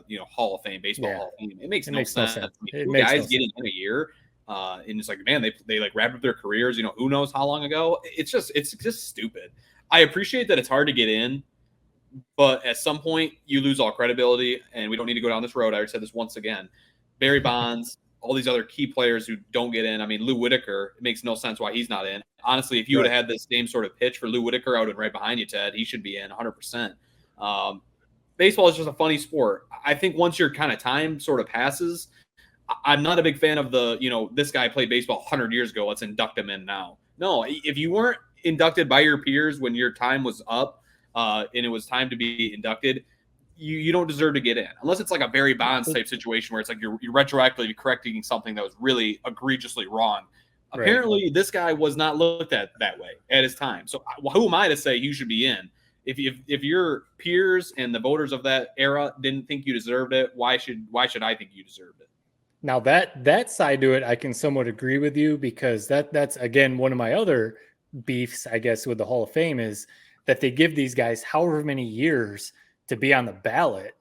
you know, Hall of Fame, baseball Hall of Fame. It makes no sense. Guys getting in a year and it's like, man, they like wrapped up their careers, you know, who knows how long ago. It's just stupid. I appreciate that it's hard to get in, but at some point you lose all credibility, and we don't need to go down this road. I already said this once again. Barry Bonds, all these other key players who don't get in. I mean, Lou Whitaker, it makes no sense why he's not in. Honestly, if you would have had the same sort of pitch for Lou Whitaker, I would have been right behind you, Ted. He should be in 100%. Baseball is just a funny sport. I think once your kind of time sort of passes, I'm not a big fan of the, you know, this guy played baseball 100 years ago, let's induct him in now. No, if you weren't inducted by your peers when your time was up and it was time to be inducted, you don't deserve to get in, unless it's like a Barry Bonds type situation where it's like you're retroactively correcting something that was really egregiously wrong. Right. Apparently, this guy was not looked at that way at his time. So who am I to say you should be in? If your peers and the voters of that era didn't think you deserved it, why should I think you deserved it? Now that side to it, I can somewhat agree with you, because that's again one of my other beefs, I guess, with the Hall of Fame is that they give these guys however many years to be on the ballot.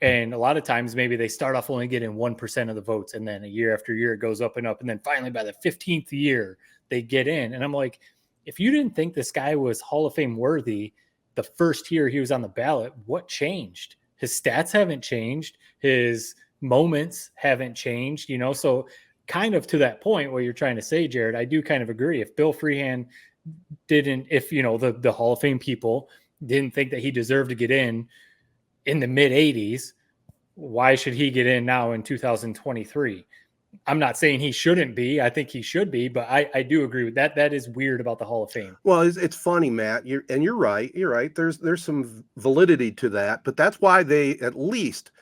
And a lot of times maybe they start off only getting 1% of the votes. And then a year after year, it goes up and up. And then finally by the 15th year, they get in. And I'm like, if you didn't think this guy was Hall of Fame worthy the first year he was on the ballot, what changed? His stats haven't changed. His moments haven't changed, you know? So kind of to that point, what you're trying to say, Jared, I do kind of agree. If Bill Freehan didn't, if, you know, the Hall of Fame people didn't think that he deserved to get in the mid 80s, why should he get in now in 2023? I'm not saying he shouldn't be. I think he should be, but I do agree with that. That is weird about the Hall of Fame. Well, it's funny, Matt. You're right. You're right. There's some validity to that, but that's why they at least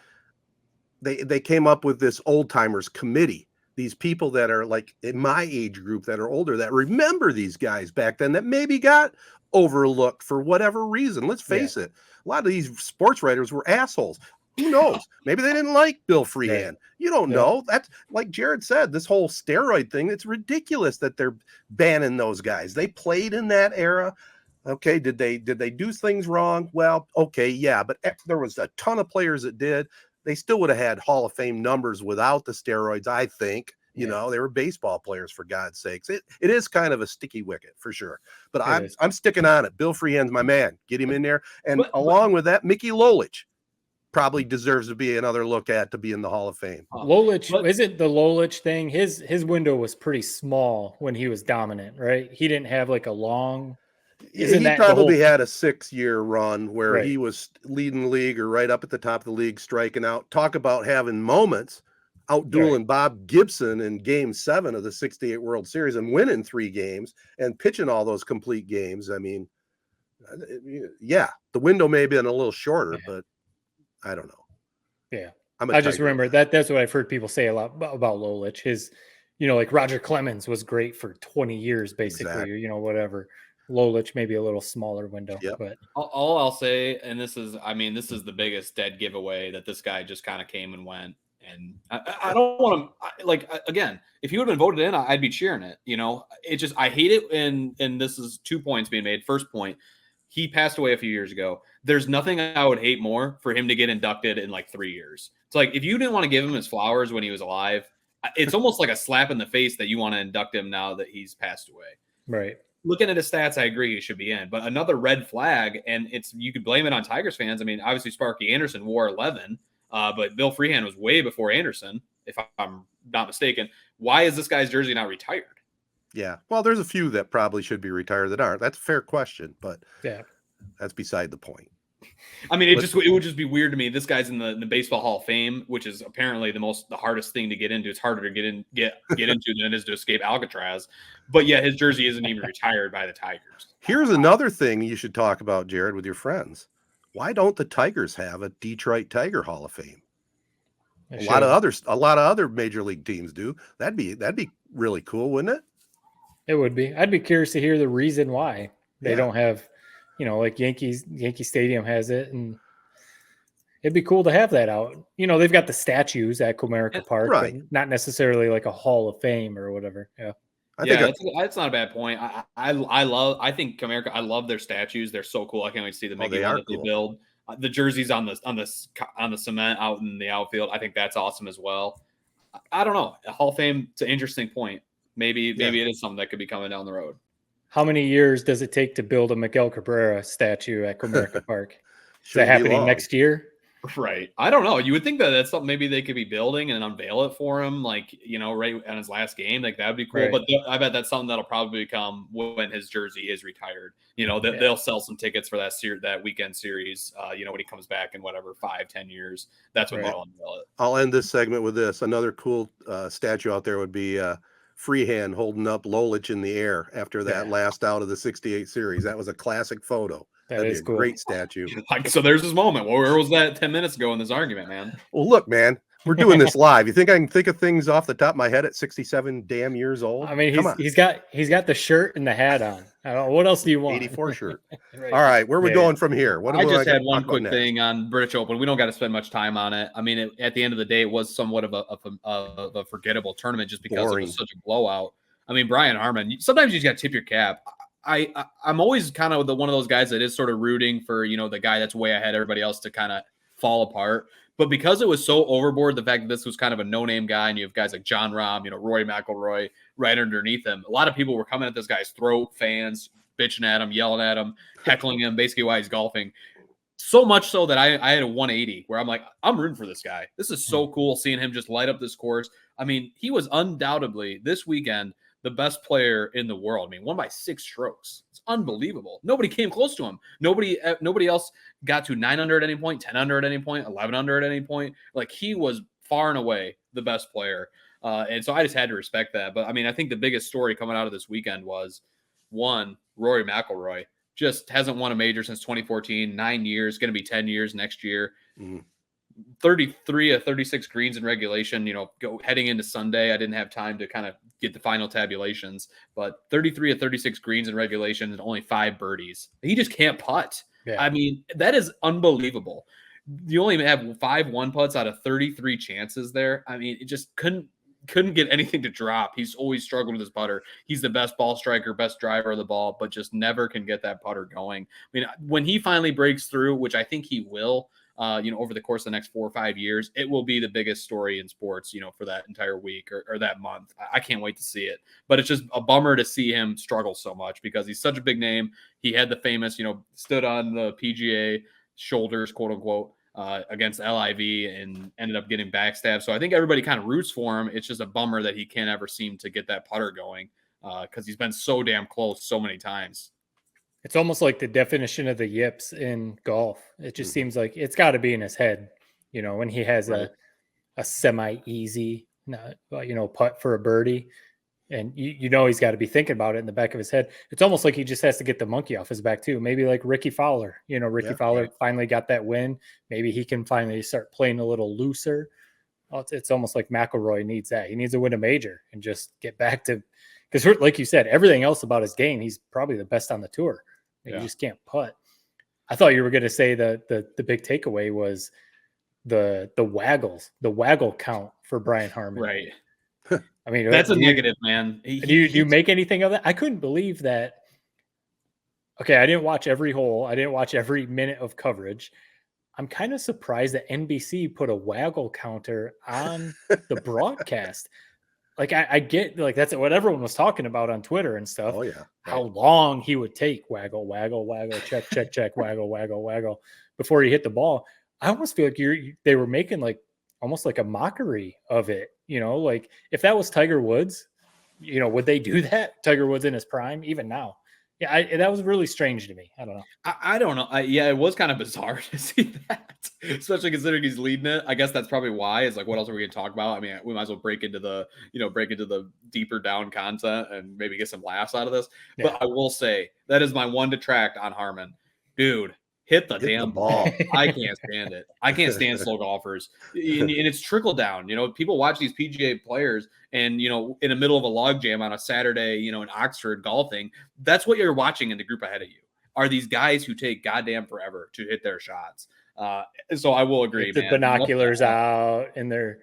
they came up with this old timers committee. These people that are like in my age group that are older that remember these guys back then that maybe got overlooked for whatever reason. Let's face it. A lot of these sports writers were assholes. Who knows? Maybe they didn't like Bill Freehan. Right. You don't know. That's like Jared said, this whole steroid thing, it's ridiculous that they're banning those guys. They played in that era. Okay. Did they do things wrong? Well, okay. Yeah. But there was a ton of players that did. They still would have had Hall of Fame numbers without the steroids, I think. You know, they were baseball players, for God's sakes. It is kind of a sticky wicket for sure. But I'm sticking on it. Bill Freehan's my man. Get him in there. And along with that, Mickey Lolich probably deserves to be another look at to be in the Hall of Fame. Lolich, isn't the Lolich thing? His window was pretty small when he was dominant, right? He didn't have like a long. He probably had a 6-year run where he was leading the league or right up at the top of the league, striking out. Talk about having moments, outdueling Bob Gibson in Game 7 of the '68 World Series and winning 3 games and pitching all those complete games. I mean, yeah, the window may have been a little shorter, but I don't know. Yeah. I just remember that's what I've heard people say a lot about Lolich. His, you know, like Roger Clemens was great for 20 years, basically, or, you know, whatever. Lolich maybe a little smaller window. But all I'll say, and this is the biggest dead giveaway that this guy just kind of came and went. And I don't want to, like, again, if he would have been voted in, I'd be cheering it. You know, it just, I hate it. And this is 2 points being made. First point, he passed away a few years ago. There's nothing I would hate more for him to get inducted in like 3 years. It's like, if you didn't want to give him his flowers when he was alive, it's almost like a slap in the face that you want to induct him now that he's passed away. Right. Looking at his stats, I agree he should be in. But another red flag, and you could blame it on Tigers fans. I mean, obviously Sparky Anderson wore 11, but Bill Freehan was way before Anderson, if I'm not mistaken. Why is this guy's jersey not retired? Yeah. Well, there's a few that probably should be retired that aren't. That's a fair question, but that's beside the point. I mean, it would just be weird to me. This guy's in the Baseball Hall of Fame, which is apparently the hardest thing to get into. It's harder to get into than it is to escape Alcatraz. But yeah, his jersey isn't even retired by the Tigers. Here's another thing you should talk about, Jared, with your friends. Why don't the Tigers have a Detroit Tiger Hall of Fame? A lot of other major league teams do. That'd be really cool, wouldn't it? It would be. I'd be curious to hear the reason why they don't have. You know, like Yankee Stadium has it, and it'd be cool to have that out. You know, they've got the statues at Comerica Park, but not necessarily like a Hall of Fame or whatever. Yeah, that's not a bad point. I think Comerica. I love their statues. They're so cool. I can't wait to see the Mickey one that they build. The jerseys on the cement out in the outfield. I think that's awesome as well. I don't know. A Hall of Fame. It's an interesting point. Maybe it is something that could be coming down the road. How many years does it take to build a Miguel Cabrera statue at Comerica Park? Is that happening next year? Right. I don't know. You would think that that's something maybe they could be building and unveil it for him, like, you know, right on his last game. Like, that would be cool. Right. But I bet that's something that'll probably come when his jersey is retired. You know, they'll sell some tickets for that weekend series, you know, when he comes back in whatever, 5-10 years. That's when they'll unveil it. I'll end this segment with this. Another cool statue out there would be Freehan holding up Lolich in the air after that last out of the '68 series. That was a classic photo. That'd be a great statue. So there's this moment. Well, where was that 10 minutes ago in this argument, man? Well, look, man, we're doing this live. You think I can think of things off the top of my head at 67 damn years old? I mean, he's got the shirt and the hat on. I don't know, what else do you want? 84 shirt. Right. All right, where are we going from here? I just had one quick thing on British Open. We don't got to spend much time on it. I mean, at the end of the day, it was somewhat of a forgettable tournament just because it was such a blowout. I mean, Brian Harman, sometimes you just got to tip your cap. I'm always kind of one of those guys that is sort of rooting for, you know, the guy that's way ahead of everybody else to kind of fall apart. But because it was so overboard, the fact that this was kind of a no-name guy, and you have guys like John Rahm, Rory McIlroy right underneath him, a lot of people were coming at this guy's throat, fans bitching at him, yelling at him, heckling him, basically while he's golfing. So much so that I had a 180 where I'm like, I'm rooting for this guy. This is so cool seeing him just light up this course. I mean, he was undoubtedly this weekend the best player in the world. I mean, won by 6 strokes. It's unbelievable. Nobody came close to him. Nobody else got to 9 under at any point, 10 under at any point, 11 under at any point. Like, he was far and away the best player. And so I just had to respect that. But I mean, I think the biggest story coming out of this weekend was, one, Rory McIlroy just hasn't won a major since 2014, 9 years, going to be 10 years next year. 33 of 36 greens in regulation, heading into Sunday. I didn't have time to kind of get the final tabulations, but 33 of 36 greens in regulation and only 5 birdies. He just can't putt. Yeah. I mean, that is unbelievable. You only have 5 1-putts out of 33 chances there. I mean, it just couldn't get anything to drop. He's always struggled with his putter. He's the best ball striker, best driver of the ball, but just never can get that putter going. I mean, when he finally breaks through, which I think he will, over the course of the next 4 or 5 years, it will be the biggest story in sports, for that entire week or that month. I can't wait to see it. But it's just a bummer to see him struggle so much because he's such a big name. He had the famous, stood on the PGA shoulders, quote unquote, against LIV and ended up getting backstabbed. So I think everybody kind of roots for him. It's just a bummer that he can't ever seem to get that putter going because he's been so damn close so many times. It's almost like the definition of the yips in golf. It just seems like it's got to be in his head, when he has a semi-easy, putt for a birdie. And he's got to be thinking about it in the back of his head. It's almost like he just has to get the monkey off his back too. Maybe like Ricky Fowler. Fowler finally got that win. Maybe he can finally start playing a little looser. It's almost like McIlroy needs that. He needs to win a major and just get back to, because like you said, everything else about his game, he's probably the best on the tour. You just can't putt. I thought you were going to say the big takeaway was the waggle count for Brian Harman. Right. I mean, that's a negative, man. Do you make anything of that? I couldn't believe that. Okay, I didn't watch every hole. I didn't watch every minute of coverage. I'm kind of surprised that NBC put a waggle counter on the broadcast. Like, I get, like, that's what everyone was talking about on Twitter and stuff. Oh, yeah. How long he would take waggle, waggle, waggle, check, check, check, waggle, waggle, waggle before he hit the ball. I almost feel like they were making almost like a mockery of it. Like if that was Tiger Woods, would they do that? Tiger Woods in his prime, even now. Yeah, that was really strange to me. I don't know. I don't know. It was kind of bizarre to see that, especially considering he's leading it. I guess that's probably why. It's like, what else are we going to talk about? I mean, we might as well break into the deeper down content and maybe get some laughs out of this. Yeah. But I will say that is my one detract on Harman. Dude, hit the damn ball. I can't stand it. I can't stand slow golfers. And it's trickle down. People watch these PGA players and, in the middle of a log jam on a Saturday, in Oxford golfing, that's what you're watching in the group ahead of you are these guys who take goddamn forever to hit their shots. So I will agree, the binoculars out and they're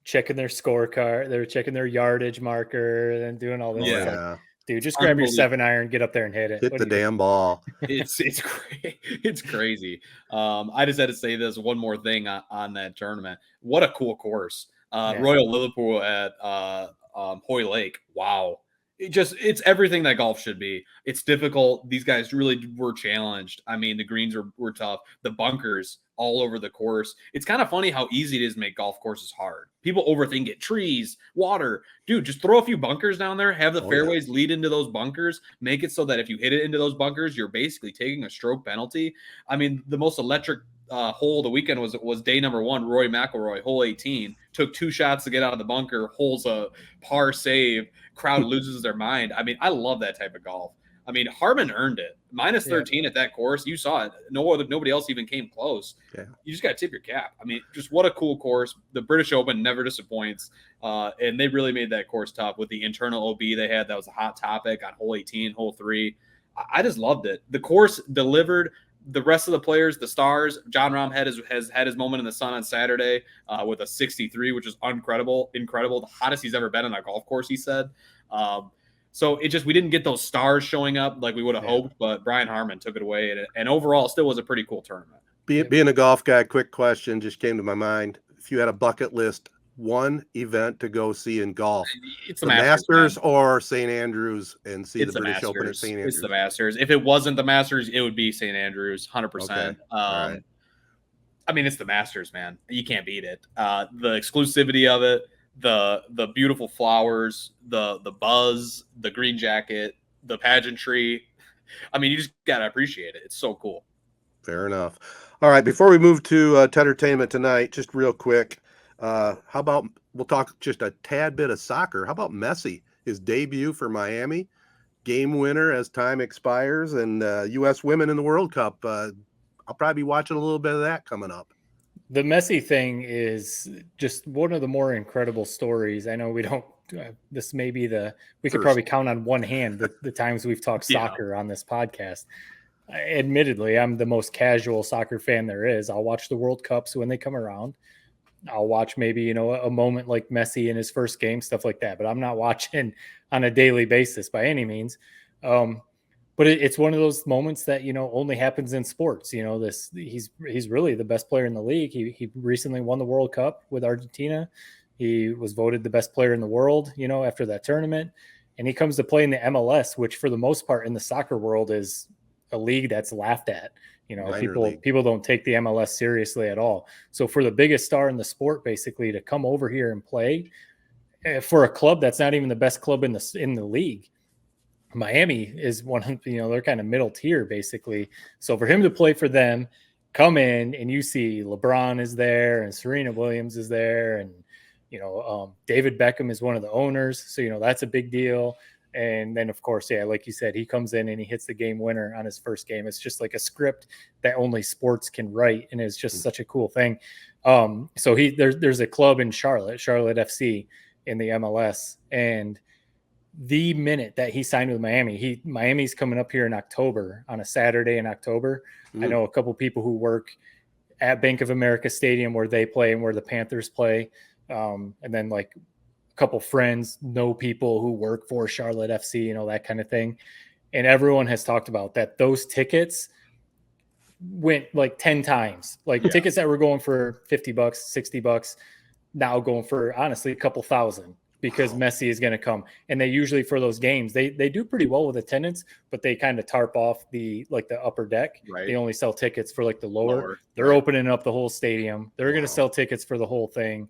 checking their scorecard. They're checking their yardage marker and doing all this. Yeah. Dude, just grab your 7-iron, get up there and hit it. Hit the damn ball. It's great. It's crazy. I just had to say this one more thing on that tournament. What a cool course. Royal Liverpool at Hoy Lake. Wow. It's everything that golf should be. It's difficult. These guys really were challenged. I mean, the greens were tough. The bunkers all over the course. It's kind of funny how easy it is to make golf courses hard. People overthink it. Trees, water. Dude, just throw a few bunkers down there. Have the fairways lead into those bunkers. Make it so that if you hit it into those bunkers, you're basically taking a stroke penalty. I mean, the most electric hole of the weekend was day number 1, Rory McIlroy, hole 18. Took 2 shots to get out of the bunker. Holes a par save. Crowd loses their mind. I mean, I love that type of golf. I mean, Harman earned it. Minus 13 at that course. You saw it. Nobody else even came close. Yeah. You just got to tip your cap. I mean, just what a cool course. The British Open never disappoints. And they really made that course tough with the internal OB they had. That was a hot topic on hole 18, hole 3. I just loved it. The course delivered. The rest of the players, the stars, John Rahm has had his moment in the sun on Saturday with a 63, which is incredible, the hottest he's ever been on that golf course, he said. So we didn't get those stars showing up like we would have hoped, but Brian Harman took it away, and overall, it still was a pretty cool tournament. Being a golf guy, quick question just came to my mind. If you had a bucket list, one event to go see in golf, It's the Masters or St. Andrews, and see the British Open at St. Andrews. It's the Masters. If it wasn't the Masters, it would be St. Andrews, 100%. Okay. All right. I mean, it's the Masters, man. You can't beat it. The exclusivity of it, the beautiful flowers, the buzz, the green jacket, the pageantry. I mean, you just gotta appreciate it. It's so cool. Fair enough. All right, before we move to Tedertainment Tonight, just real quick, how about we'll talk just a tad bit of soccer. How about Messi, his debut for Miami, game winner as time expires, and U.S. women in the World Cup. I'll probably be watching a little bit of that coming up. The Messi thing is just one of the more incredible stories. I know we don't. This may be we could probably count on one hand the times we've talked soccer on this podcast. Admittedly, I'm the most casual soccer fan there is. I'll watch the World Cups when they come around. I'll watch maybe, a moment like Messi in his first game, stuff like that. But I'm not watching on a daily basis by any means. But it's one of those moments that, only happens in sports. He's really the best player in the league. He recently won the World Cup with Argentina. He was voted the best player in the world, after that tournament. And he comes to play in the MLS, which for the most part in the soccer world is a league that's laughed at. People don't take the MLS seriously at all. So for the biggest star in the sport, basically, to come over here and play for a club that's not even the best club in the league, Miami is one of, they're kind of middle tier basically. So for him to play for them, come in and you see LeBron is there and Serena Williams is there. And, David Beckham is one of the owners. So, that's a big deal. And then, of course, like you said, he comes in and he hits the game winner on his first game. It's just like a script that only sports can write, and it's just such a cool thing. So there's a club in Charlotte FC in the MLS, and the minute that he signed with Miami's coming up here in October, on a Saturday in October. I know a couple people who work at Bank of America Stadium where they play and where the Panthers play, and then like couple friends know people who work for Charlotte FC, that kind of thing. And everyone has talked about that. Those tickets went like 10 times, tickets that were going for $50, $60 now going for honestly a couple thousand, because Messi is going to come. And they usually, for those games, they do pretty well with attendance, but they kind of tarp off the upper deck. Right. They only sell tickets for the lower. They're opening up the whole stadium. They're going to sell tickets for the whole thing.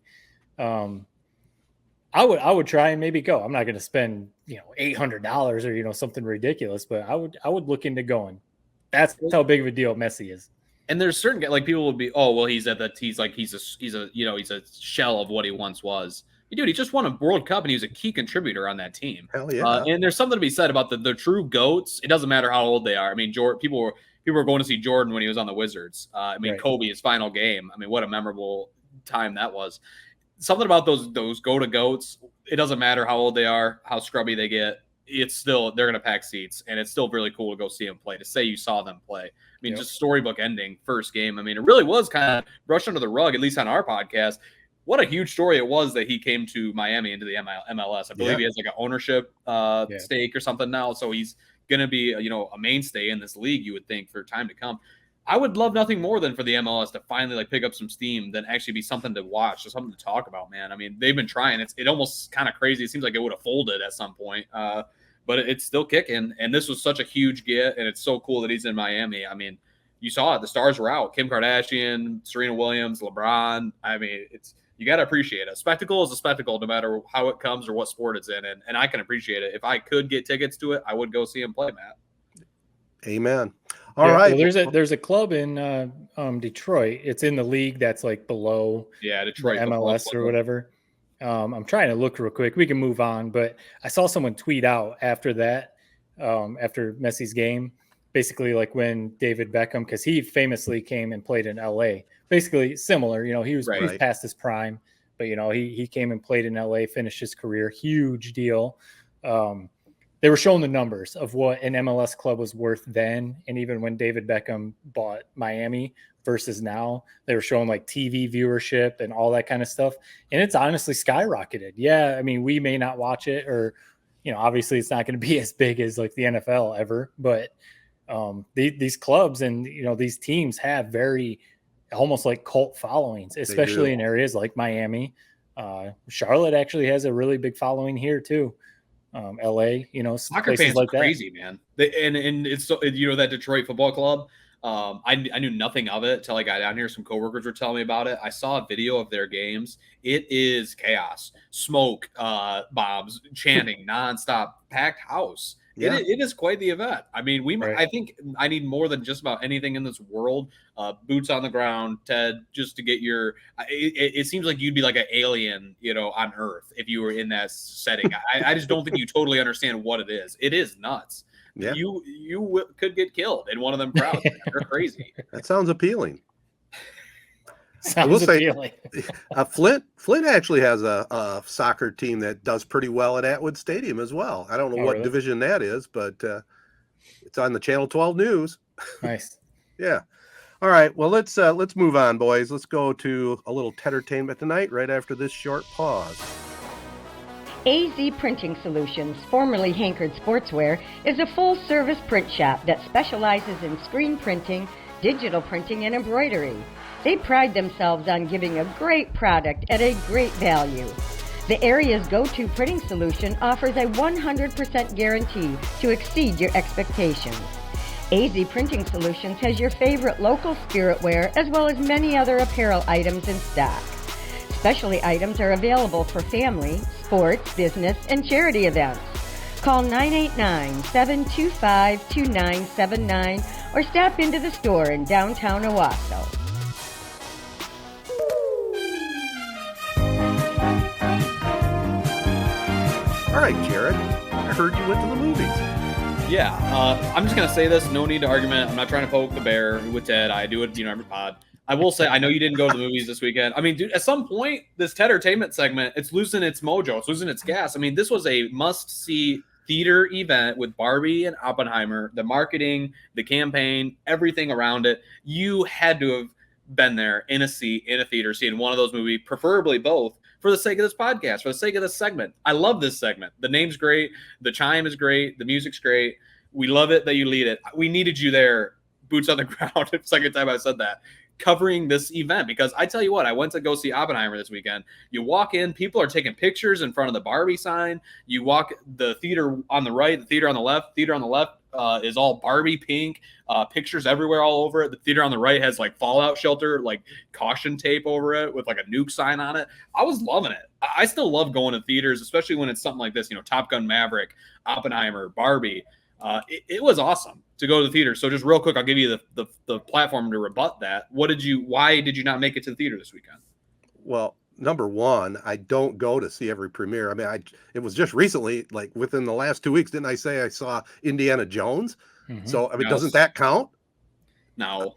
I would try and maybe go. I'm not going to spend, $800 or, something ridiculous, but I would look into going. That's how big of a deal Messi is. And there's certain people will be, he's a shell of what he once was. Dude, he just won a World Cup and he was a key contributor on that team. Hell yeah. And there's something to be said about the true GOATs. It doesn't matter how old they are. I mean, people were going to see Jordan when he was on the Wizards. Right. Kobe, his final game. I mean, what a memorable time that was. Something about those GOATs. It doesn't matter how old they are, how scrubby they get. It's still, they're going to pack seats, and it's still really cool to go see them play, to say you saw them play. I mean, just storybook ending, first game. I mean, it really was kind of brushed under the rug, at least on our podcast. What a huge story it was that he came to Miami into the MLS. I believe he has like an ownership stake or something now. So he's going to be, a mainstay in this league, you would think, for time to come. I would love nothing more than for the MLS to finally pick up some steam, than actually be something to watch or something to talk about, man. I mean, they've been trying. It almost kind of crazy. It seems like it would have folded at some point, but it's still kicking. And this was such a huge get, and it's so cool that he's in Miami. I mean, you saw it. The stars were out. Kim Kardashian, Serena Williams, LeBron. I mean, you got to appreciate it. A spectacle is a spectacle, no matter how it comes or what sport it's in. And I can appreciate it. If I could get tickets to it, I would go see him play, Matt. Amen. All right. Well, there's a club in Detroit. It's in the league that's below Detroit MLS or whatever. I'm trying to look real quick. We can move on, but I saw someone tweet out after that, after Messi's game, basically when David Beckham, because he famously came and played in LA, basically similar. He was past his prime, but he came and played in LA, finished his career, huge deal. They were showing the numbers of what an MLS club was worth then, and even when David Beckham bought Miami versus now, they were showing TV viewership and all that kind of stuff, and it's honestly skyrocketed. Yeah, I mean, we may not watch it, or obviously it's not going to be as big as the NFL ever, but these clubs and, these teams have very almost like cult followings, especially in areas like Miami. Charlotte actually has a really big following here too. LA, soccer fans like crazy, man. And it's so, that Detroit football club. I knew nothing of it till I got down here. Some coworkers were telling me about it. I saw a video of their games. It is chaos, smoke, bombs, chanting nonstop, packed house. Yeah. It is quite the event. I mean, I think I need more than just about anything in this world. Boots on the ground, Ted, just to get your. It seems like you'd be like an alien, on Earth if you were in that setting. I just don't think you totally understand what it is. It is nuts. Yeah. You could get killed in one of them crowds. They're crazy. That sounds appealing. I will say, Flint actually has a soccer team that does pretty well at Atwood Stadium as well. I don't know what division that is, but it's on the Channel 12 News. Nice. Yeah. All right. Well, let's move on, boys. Let's go to a little Tedertainment Tonight right after this short pause. AZee Printing Solutions, formerly Hankered Sportswear, is a full-service print shop that specializes in screen printing, digital printing, and embroidery. They pride themselves on giving a great product at a great value. The area's go-to printing solution offers a 100% guarantee to exceed your expectations. AZee Printing Solutions has your favorite local spiritware as well as many other apparel items in stock. Specialty items are available for family, sports, business, and charity events. Call 989-725-2979 or stop into the store in downtown Owasso. All right, Jared, I heard you went to the movies. Yeah, I'm just going to say this. No need to argument. I'm not trying to poke the bear with Ted. I do it, every pod. I will say, I know you didn't go to the movies this weekend. I mean, dude, at some point, this Tedertainment segment, it's losing its mojo. It's losing its gas. I mean, this was a must-see theater event with Barbie and Oppenheimer, the marketing, the campaign, everything around it. You had to have been there in a seat, in a theater, seeing one of those movies, preferably both, for the sake of this podcast, for the sake of this segment. I love this segment. The name's great. The chime is great. The music's great. We love it that you lead it. We needed you there, boots on the ground. Second time I said that. Covering this event, because I tell you what, I went to go see Oppenheimer this weekend. You walk in, people are taking pictures in front of the Barbie sign. You walk the theater on the right, the theater on the left. Theater on the left is all Barbie pink, pictures everywhere all over it. The theater on the right has like fallout shelter, like caution tape over it with like a nuke sign on it. I was loving it. I still love going to theaters, especially when it's something like this, Top Gun Maverick, Oppenheimer, Barbie. It was awesome to go to the theater. So just real quick, I'll give you the platform to rebut that. Why did you not make it to the theater this weekend? Well, number one, I don't go to see every premiere. I mean, it was just recently, like within the last 2 weeks, didn't I say I saw Indiana Jones? Mm-hmm. So, I mean, doesn't that count? No.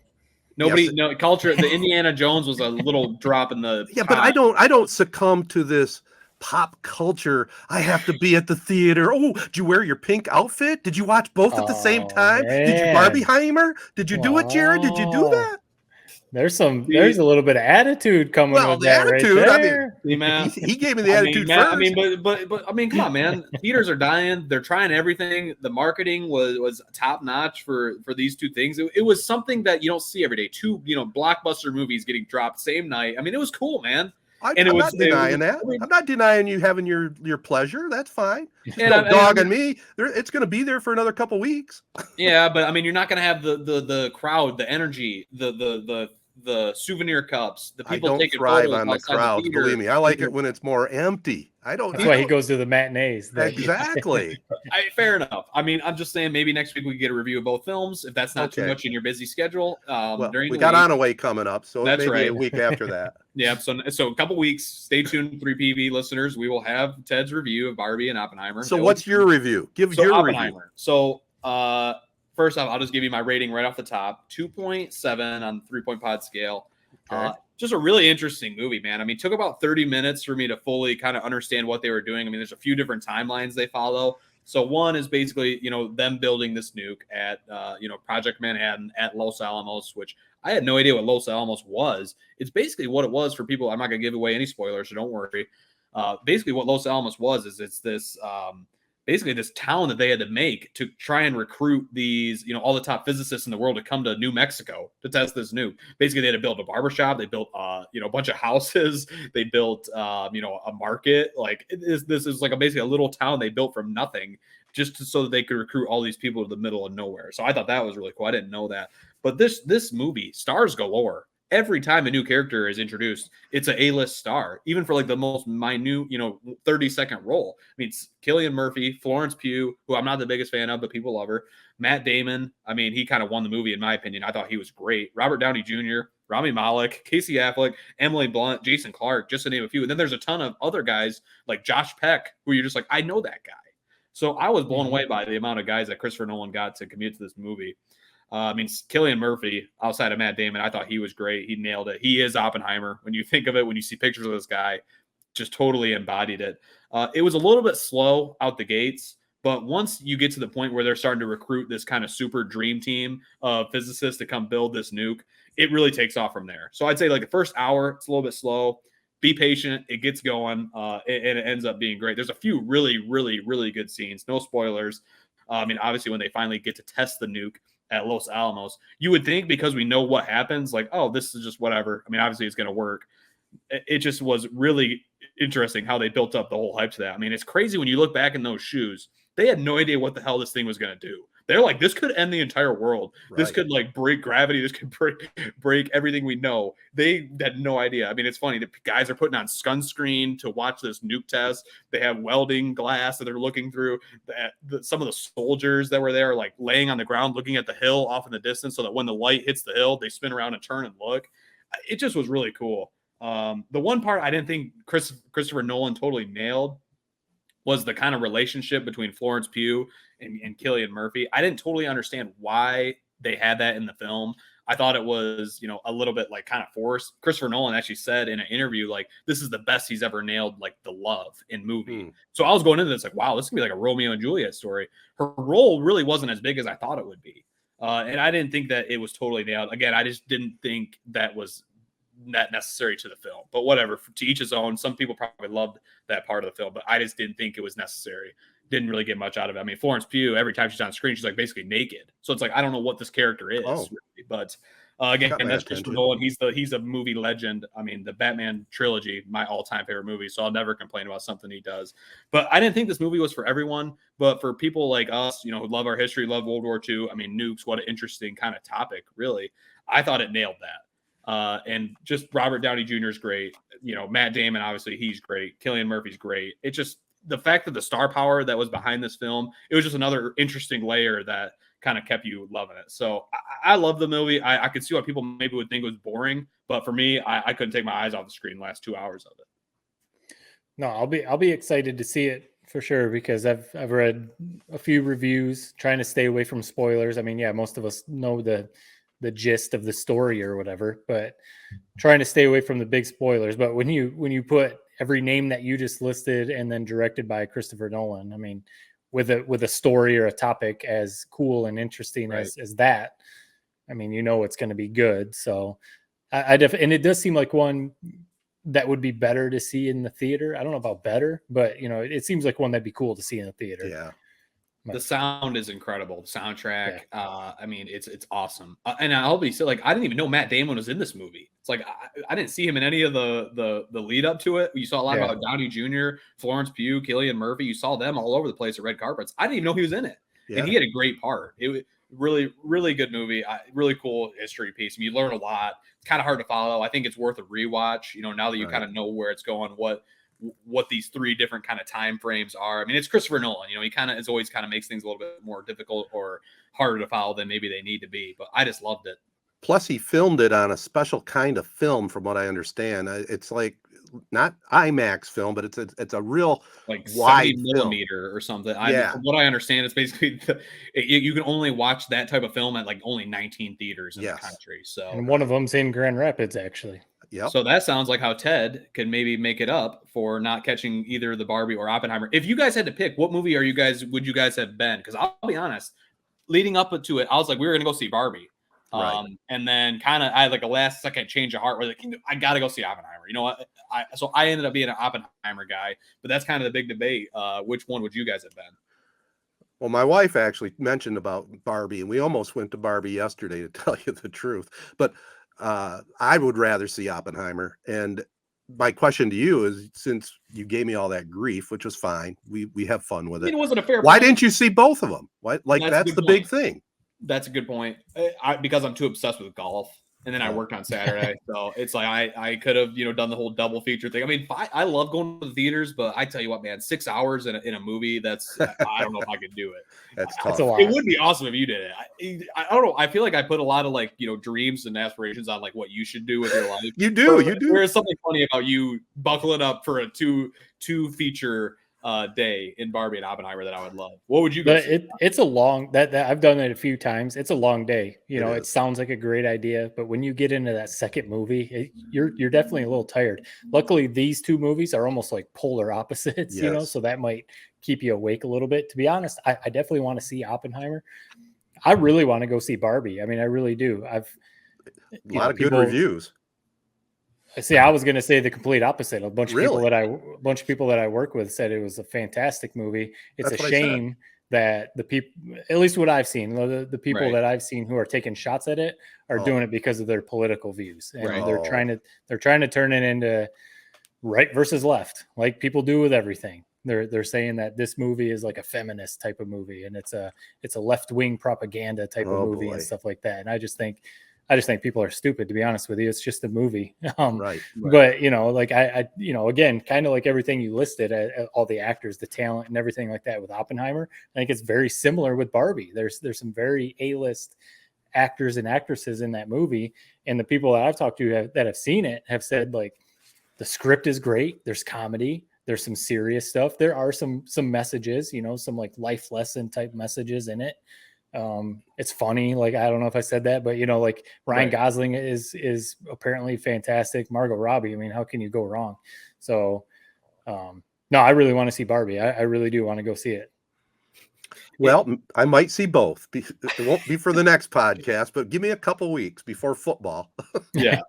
Nobody, yes. No culture. The Indiana Jones was a little drop in the pot. But I don't succumb to this pop culture. I have to be at the theater. Oh, did you wear your pink outfit? Did you watch both at the same time? Man. Did you Barbieheimer? Did you do it, Jared? Did you do that? There's a little bit of attitude coming with the that attitude, right there. I mean, he gave me the attitude first. I mean, but I mean, come on, man. Theaters are dying. They're trying everything. The marketing was top notch for these two things. It was something that you don't see every day. Two, blockbuster movies getting dropped same night. I mean, it was cool, man. I'm not denying that. I'm not denying you having your pleasure. That's fine. Dogging me. It's going to be there for another couple weeks. Yeah, but I mean, you're not going to have the crowd, the energy, the souvenir cups, the people taking photos. I don't thrive on the crowd. Believe me, I like it when it's more empty. That's why he goes to the matinees. Exactly. Fair enough. I mean, I'm just saying maybe next week we can get a review of both films if that's not too much in your busy schedule. We got Onaway coming up, so that's maybe a week after that. Yeah, so a couple weeks. Stay tuned, 3PV listeners. We will have Ted's review of Barbie and Oppenheimer. So what's your review? Give your review. So first off, I'll just give you my rating right off the top. 2.7 on the 3-point pod scale. Okay. Just a really interesting movie, man. I mean, it took about 30 minutes for me to fully kind of understand what they were doing. I mean, there's a few different timelines they follow. So one is basically, them building this nuke at, Project Manhattan at Los Alamos, which I had no idea what Los Alamos was. It's basically what it was for people. I'm not going to give away any spoilers, so don't worry. Basically what Los Alamos was is it's this basically this town that they had to make to try and recruit these, all the top physicists in the world to come to New Mexico to test this nuke. Basically, they had to build a barbershop. They built, a bunch of houses. They built, a market. Like this is like basically a little town they built from nothing so that they could recruit all these people to the middle of nowhere. So I thought that was really cool. I didn't know that. But this movie, stars galore. Every time a new character is introduced, it's an A-list star, even for like the most minute, 30-second role. I mean, it's Cillian Murphy, Florence Pugh, who I'm not the biggest fan of, but people love her. Matt Damon. I mean, he kind of won the movie, in my opinion. I thought he was great. Robert Downey Jr., Rami Malek, Casey Affleck, Emily Blunt, Jason Clarke, just to name a few. And then there's a ton of other guys like Josh Peck, who you're just like, I know that guy. So I was blown away by the amount of guys that Christopher Nolan got to commute to this movie. I mean, Cillian Murphy, outside of Matt Damon, I thought he was great. He nailed it. He is Oppenheimer. When you think of it, when you see pictures of this guy, just totally embodied it. It was a little bit slow out the gates, but once you get to the point where they're starting to recruit this kind of super dream team of physicists to come build this nuke, it really takes off from there. So I'd say like the first hour, it's a little bit slow. Be patient. It gets going, and it ends up being great. There's a few really, really, really good scenes. No spoilers. I mean, obviously, when they finally get to test the nuke at Los Alamos, you would think because we know what happens, like, oh, this is just whatever. I mean, obviously, it's going to work. It just was really interesting how they built up the whole hype to that. I mean, it's crazy when you look back in those shoes. They had no idea what the hell this thing was going to do. They're like, this could end the entire world. Right. This could like break gravity. This could break everything we know. They had no idea. I mean, it's funny. The guys are putting on sunscreen to watch this nuke test. They have welding glass that they're looking through. Some of the soldiers that were there are like laying on the ground, looking at the hill off in the distance so that when the light hits the hill, they spin around and turn and look. It just was really cool. The one part I didn't think Christopher Nolan totally nailed was the kind of relationship between Florence Pugh and Cillian Murphy. I didn't totally understand why they had that in the film. I thought it was, a little bit like kind of forced. Christopher Nolan actually said in an interview, like, this is the best he's ever nailed, like the love in movie. So I was going into this like, wow, this is gonna be like a Romeo and Juliet story. Her role really wasn't as big as I thought it would be. And I didn't think that it was totally nailed. Again, I just didn't think that was not necessary to the film, but whatever, to each his own. Some people probably loved that part of the film, but I just didn't think it was necessary. Didn't really get much out of it. I mean, Florence Pugh, every time she's on screen, she's like basically naked. So it's like, I don't know what this character is, really. But again, that's Christopher Nolan. He's a movie legend. I mean, the Batman trilogy, my all-time favorite movie. So I'll never complain about something he does. But I didn't think this movie was for everyone, but for people like us, who love our history, love World War II. I mean, nukes, what an interesting kind of topic, really. I thought it nailed that. And just Robert Downey Jr. is great. Matt Damon, obviously, he's great. Cillian Murphy's great. It just, the fact that the star power that was behind this film, it was just another interesting layer that kind of kept you loving it. So I love the movie. I could see why people maybe would think it was boring, but for me, I couldn't take my eyes off the screen the last 2 hours of it. No, I'll be excited to see it for sure, because I've read a few reviews trying to stay away from spoilers. I mean, yeah, most of us know the gist of the story or whatever, but trying to stay away from the big spoilers. But when you put every name that you just listed and then directed by Christopher Nolan, I mean, with a story or a topic as cool and interesting as that, I mean, it's going to be good. So and it does seem like one that would be better to see in the theater. I don't know about better, but it seems like one that'd be cool to see in the theater. Yeah. The sound is incredible. The soundtrack, I mean, it's awesome. And I'll be so like, I didn't even know Matt Damon was in this movie. It's like I didn't see him in any of the lead up to it. You saw a lot about Downey Jr., Florence Pugh, Cillian Murphy. You saw them all over the place at red carpets. I didn't even know he was in it, and he had a great part. It was really, really good movie. Really cool history piece. I mean, you learn a lot. It's kind of hard to follow. I think it's worth a rewatch. Now that you kind of know where it's going, what these three different kind of time frames are. I mean, it's Christopher Nolan, he kind of always kind of makes things a little bit more difficult or harder to follow than maybe they need to be, but I just loved it. Plus he filmed it on a special kind of film, from what I understand. It's like not IMAX film, but it's a real like wide 70 millimeter or something. From what I understand, it's basically you can only watch that type of film at like only 19 theaters in the country. So, and one of them's in Grand Rapids, actually. Yep. So that sounds like how Ted can maybe make it up for not catching either the Barbie or Oppenheimer. If you guys had to pick, what movie would you guys have been? Because I'll be honest, leading up to it, I was like, we were going to go see Barbie. And then kind of I had like a last second change of heart where like, I got to go see Oppenheimer. You know what? So I ended up being an Oppenheimer guy, but that's kind of the big debate. Which one would you guys have been? Well, my wife actually mentioned about Barbie, and we almost went to Barbie yesterday, to tell you the truth. But I would rather see Oppenheimer. And my question to you is, since you gave me all that grief, which was fine, we have fun with it. It wasn't a fair. Why didn't you see both of them? Why? Like that's the big thing. That's a good point. Because I'm too obsessed with golf. And then I worked on Saturday, so it's like I could have done the whole double feature thing. I mean, I love going to the theaters, but I tell you what, man, 6 hours in a movie, that's I don't know if I could do it. That's tough. a lot. It would be awesome if you did it. I don't know. I feel like I put a lot of dreams and aspirations on like what you should do with your life. You do. There's something funny about you buckling up for a two feature day in Barbie and Oppenheimer that I would love. What would you go see? It's a long that I've done it a few times. It's a long day. It sounds like a great idea, but when you get into that second movie, you're definitely a little tired. Luckily, these two movies are almost like polar opposites, so that might keep you awake a little bit. To be honest, I definitely want to see Oppenheimer. I really want to go see Barbie. I mean, I really do. I've a lot of good reviews. See, I was going to say the complete opposite. A bunch of people that I work with said it was a fantastic movie. It's a shame that the people, at least what I've seen, the people that I've seen who are taking shots at it are doing it because of their political views, and they're trying to turn it into right versus left, like people do with everything. They're saying that this movie is like a feminist type of movie, and it's a left wing propaganda type of movie and stuff like that. And I just think people are stupid, to be honest with you. It's just a movie. Right. But, like I again, kind of like everything you listed, all the actors, the talent and everything like that with Oppenheimer, I think it's very similar with Barbie. There's some very A-list actors and actresses in that movie. And the people that I've talked to that have seen it have said, like, the script is great. There's comedy. There's some serious stuff. There are some messages, some like life lesson type messages in it. It's funny. Like, I don't know if I said that, but like Ryan Gosling is apparently fantastic. Margot Robbie. I mean, how can you go wrong? So, no, I really want to see Barbie. I really do want to go see it. Well, I might see both. It won't be for the next podcast, but give me a couple weeks before football. Yeah.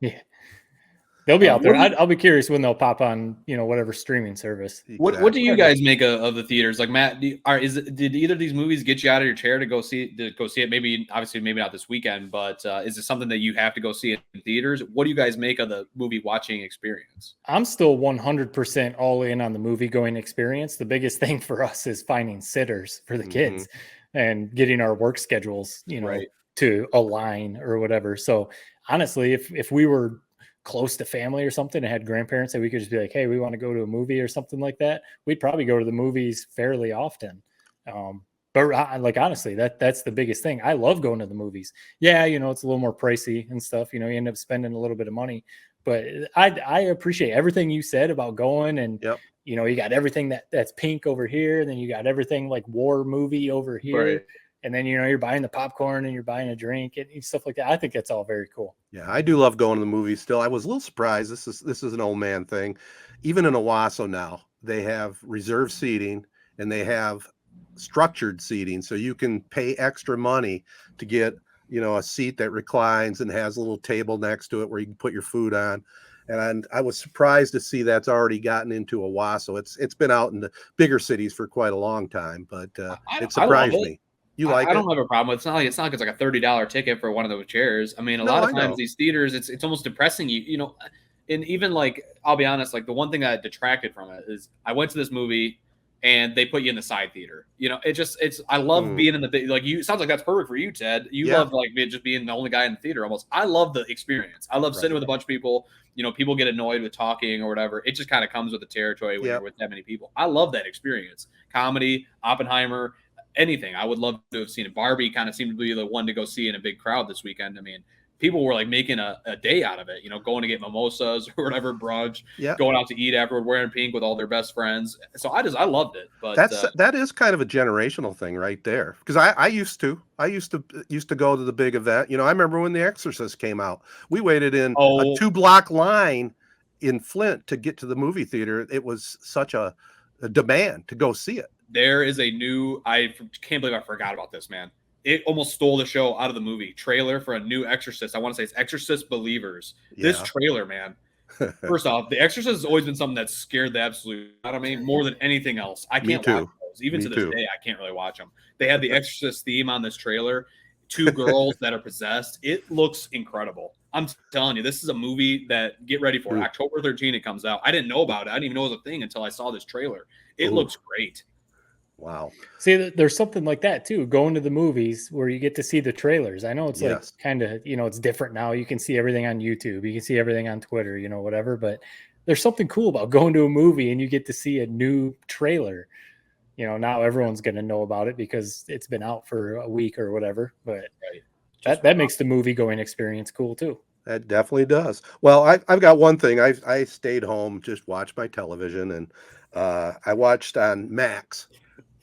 They'll be out there. I'll be curious when they'll pop on, whatever streaming service. Exactly. What do you guys make of the theaters? Like, Matt, did either of these movies get you out of your chair to go see it? Maybe not this weekend, but is it something that you have to go see it in theaters? What do you guys make of the movie watching experience? I'm still 100% all in on the movie going experience. The biggest thing for us is finding sitters for the kids and getting our work schedules, to align or whatever. So honestly, if we were close to family or something and had grandparents that we could just be like, hey, we want to go to a movie or something like that, we'd probably go to the movies fairly often. But like, honestly, that's the biggest thing. I love going to the movies. Yeah. It's a little more pricey and stuff, you end up spending a little bit of money, but I appreciate everything you said about going and, you got everything that's pink over here. And then you got everything like war movie over here. Right. And then, you're buying the popcorn and you're buying a drink and stuff like that. I think that's all very cool. Yeah, I do love going to the movies still. I was a little surprised. This is an old man thing. Even in Owasso now, they have reserved seating and they have structured seating. So you can pay extra money to get, a seat that reclines and has a little table next to it where you can put your food on. And I was surprised to see that's already gotten into Owasso. It's been out in the bigger cities for quite a long time, but it surprised me. I don't have a problem with it. It's not like it's like a $30 ticket for one of those chairs. I mean, a lot of times these theaters, it's almost depressing you, and even like, I'll be honest, like the one thing that detracted from it is I went to this movie and they put you in the side theater. I love being in the, like, it sounds like that's perfect for you, Ted. You love like just being the only guy in the theater almost. I love the experience. I love sitting with a bunch of people. People get annoyed with talking or whatever. It just kind of comes with the territory when you're with that many people. I love that experience. Comedy, Oppenheimer, anything. I would love to have seen it. Barbie kind of seemed to be the one to go see in a big crowd this weekend. I mean, people were like making a day out of it, going to get mimosas or whatever, brunch, going out to eat afterward, wearing pink with all their best friends. So I loved it. But that is kind of a generational thing right there. Because I used to go to the big event. I remember when The Exorcist came out, we waited in a 2-block line in Flint to get to the movie theater. It was such a demand to go see it. There is I can't believe I forgot about this, man. It almost stole the show out of the movie trailer for a new Exorcist. I want to say it's Exorcist Believers. Yeah. This trailer, man. First off, The Exorcist has always been something that scared the absolute out of me more than anything else. I can't watch those. shows. Even Me to this too. day, I can't really watch them. They had the Exorcist theme on this trailer. 2 girls that are possessed. It looks incredible. I'm telling you, this is a movie that get ready for. October 13th, it comes out. I didn't know about it. I didn't even know it was a thing until I saw this trailer. It looks great. Wow. See, there's something like that too. Going to the movies where you get to see the trailers. I know it's like kind of, it's different now. You can see everything on YouTube. You can see everything on Twitter, whatever. But there's something cool about going to a movie and you get to see a new trailer. Now everyone's going to know about it because it's been out for a week or whatever. But that makes the movie going experience cool too. That definitely does. Well, I've got one thing. I stayed home, just watched my television, and I watched on Max.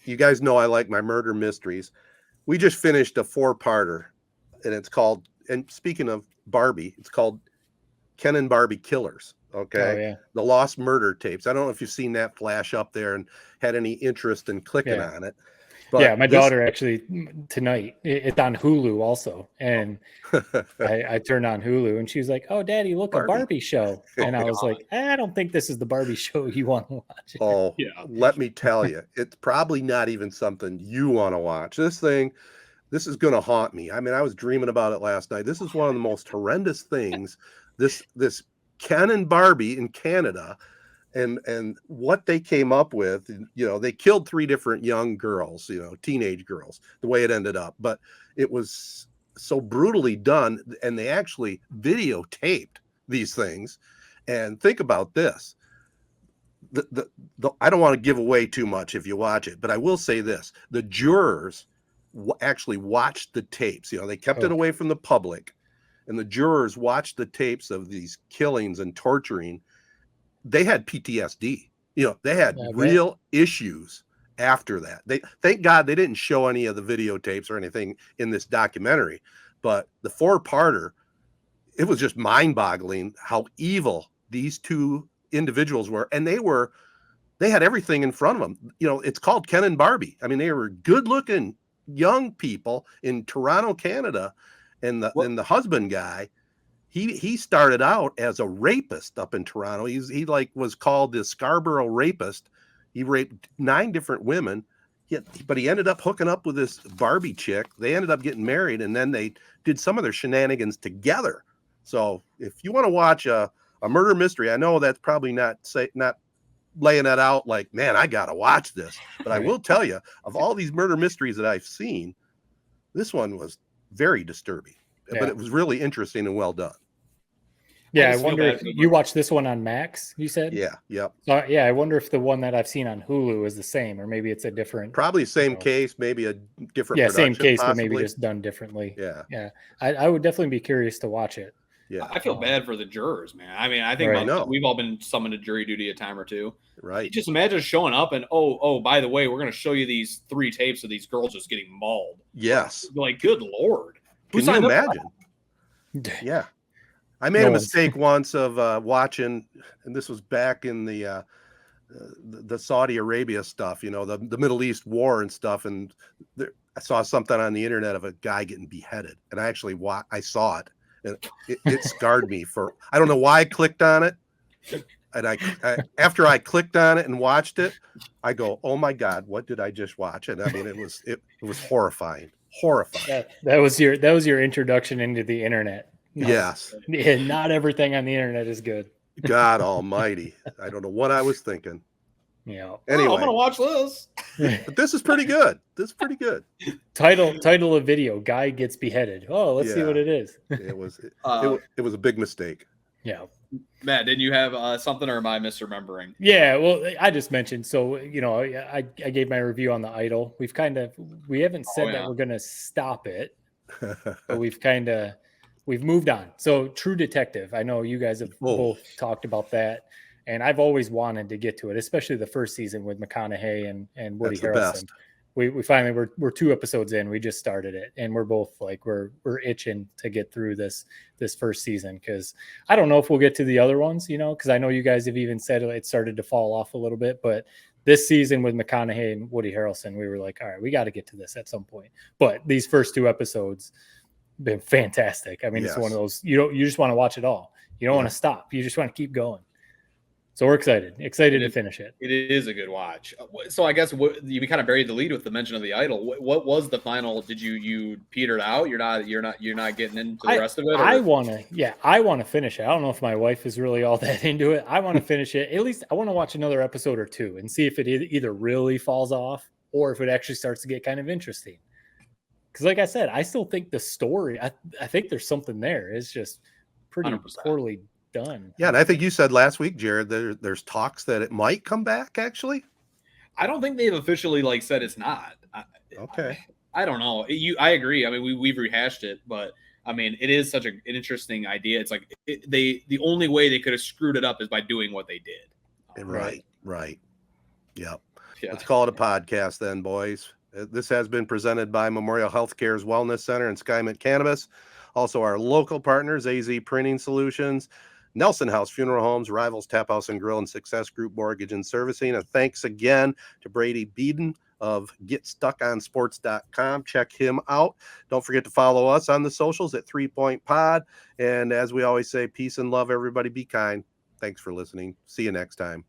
You guys know I like my murder mysteries. We just finished a 4-parter, and it's called, and speaking of Barbie, it's called Ken and Barbie Killers. Okay. Oh, yeah. The Lost Murder Tapes. I don't know if you've seen that flash up there and had any interest in clicking on it. But my daughter actually tonight, it's on Hulu also. And I turned on Hulu and she was like, "Oh, Daddy, look, a Barbie show." And I was like, I don't think this is the Barbie show you want to watch. Oh, let me tell you, it's probably not even something you want to watch. This is going to haunt me. I mean, I was dreaming about it last night. This is one of the most horrendous things. This Ken and Barbie in Canada. And what they came up with, they killed 3 different young girls, teenage girls, the way it ended up. But it was so brutally done, and they actually videotaped these things. And think about this. I don't want to give away too much if you watch it, but I will say this. The jurors actually watched the tapes. They kept it away from the public. And the jurors watched the tapes of these killings and torturing. They had PTSD. They had real issues after that. Thank God they didn't show any of the videotapes or anything in this documentary, but the 4-parter, it was just mind-boggling how evil these 2 individuals were. And they had everything in front of them. It's called Ken and Barbie. I mean, they were good-looking young people in Toronto, Canada, and the husband guy, He started out as a rapist up in Toronto. He was called the Scarborough rapist. He raped 9 different women, but he ended up hooking up with this Barbie chick. They ended up getting married, and then they did some of their shenanigans together. So if you want to watch a murder mystery, I know that's probably not laying that out like, man, I gotta watch this. But I will tell you, of all these murder mysteries that I've seen, this one was very disturbing, but it was really interesting and well done. Yeah, I wonder if you watched this one on Max, you said? Yeah, yep. I wonder if the one that I've seen on Hulu is the same, or maybe it's a different. Probably same case, maybe a different. Yeah, same case, possibly. But maybe just done differently. Yeah. I would definitely be curious to watch it. Yeah, I feel bad for the jurors, man. I mean, I think we've all been summoned to jury duty a time or two. Right. Just imagine showing up and by the way, we're going to show you these 3 tapes of these girls just getting mauled. Yes. Like, good Lord. Can you imagine? Yeah. I made a mistake once of watching, and this was back in the Saudi Arabia stuff, the Middle East war and stuff. And I saw something on the internet of a guy getting beheaded, and I actually I saw it, and it scarred me I don't know why I clicked on it. And I after I clicked on it and watched it, I go, "Oh my God, what did I just watch?" And I mean, it was horrifying. That was your introduction into the internet. No. Yes. Yeah, not everything on the internet is good. God almighty. I don't know what I was thinking. Yeah. Anyway. I'm going to watch this. But this is pretty good. Title of video, guy gets beheaded. Oh, let's see what it is. It was a big mistake. Yeah. Matt, didn't you have something, or am I misremembering? Yeah, well, I just mentioned, so, I gave my review on The Idol. We haven't said that we're going to stop it, but we've moved on. So True Detective, I know you guys have both talked about that, and I've always wanted to get to it, especially the first season with McConaughey and Woody Harrelson. We finally we're 2 episodes in. We just started it, and we're both like we're itching to get through this first season, because I don't know if we'll get to the other ones, because I know you guys have even said it started to fall off a little bit, but this season with McConaughey and Woody Harrelson, we were like, all right, we got to get to this at some point. But these first 2 episodes been fantastic. I mean, It's one of those you just want to watch it all. You don't want to stop. You just want to keep going. So we're excited to finish it. It is a good watch. So I guess you kind of buried the lead with the mention of the Idol. What was the final? Did you petered out? You're not getting into the rest of it? I want to finish it. I don't know if my wife is really all that into it. I want to finish it. At least I want to watch another episode or two and see if it either really falls off or if it actually starts to get kind of interesting. Because like I said, I still think the story, I think there's something there. It's just pretty 100%. poorly done. Yeah, and I think you said last week, Jared, there's talks that it might come back, actually. I don't think they've officially said it's not. Okay. I don't know. I agree. I mean, we've rehashed it, but I mean, it is such an interesting idea. It's like the only way they could have screwed it up is by doing what they did. Right. Yep. Yeah. Let's call it a podcast then, boys. This has been presented by Memorial Healthcare's Wellness Center and Skymint Cannabis. Also, our local partners, AZee Printing Solutions, Nelson House Funeral Homes, Rivals Taphouse and Grille, and Success Group Mortgage and Servicing. And thanks again to Brady Beedon of GetStuckOnSports.com. Check him out. Don't forget to follow us on the socials at 3 Point Pod. And as we always say, peace and love, everybody. Be kind. Thanks for listening. See you next time.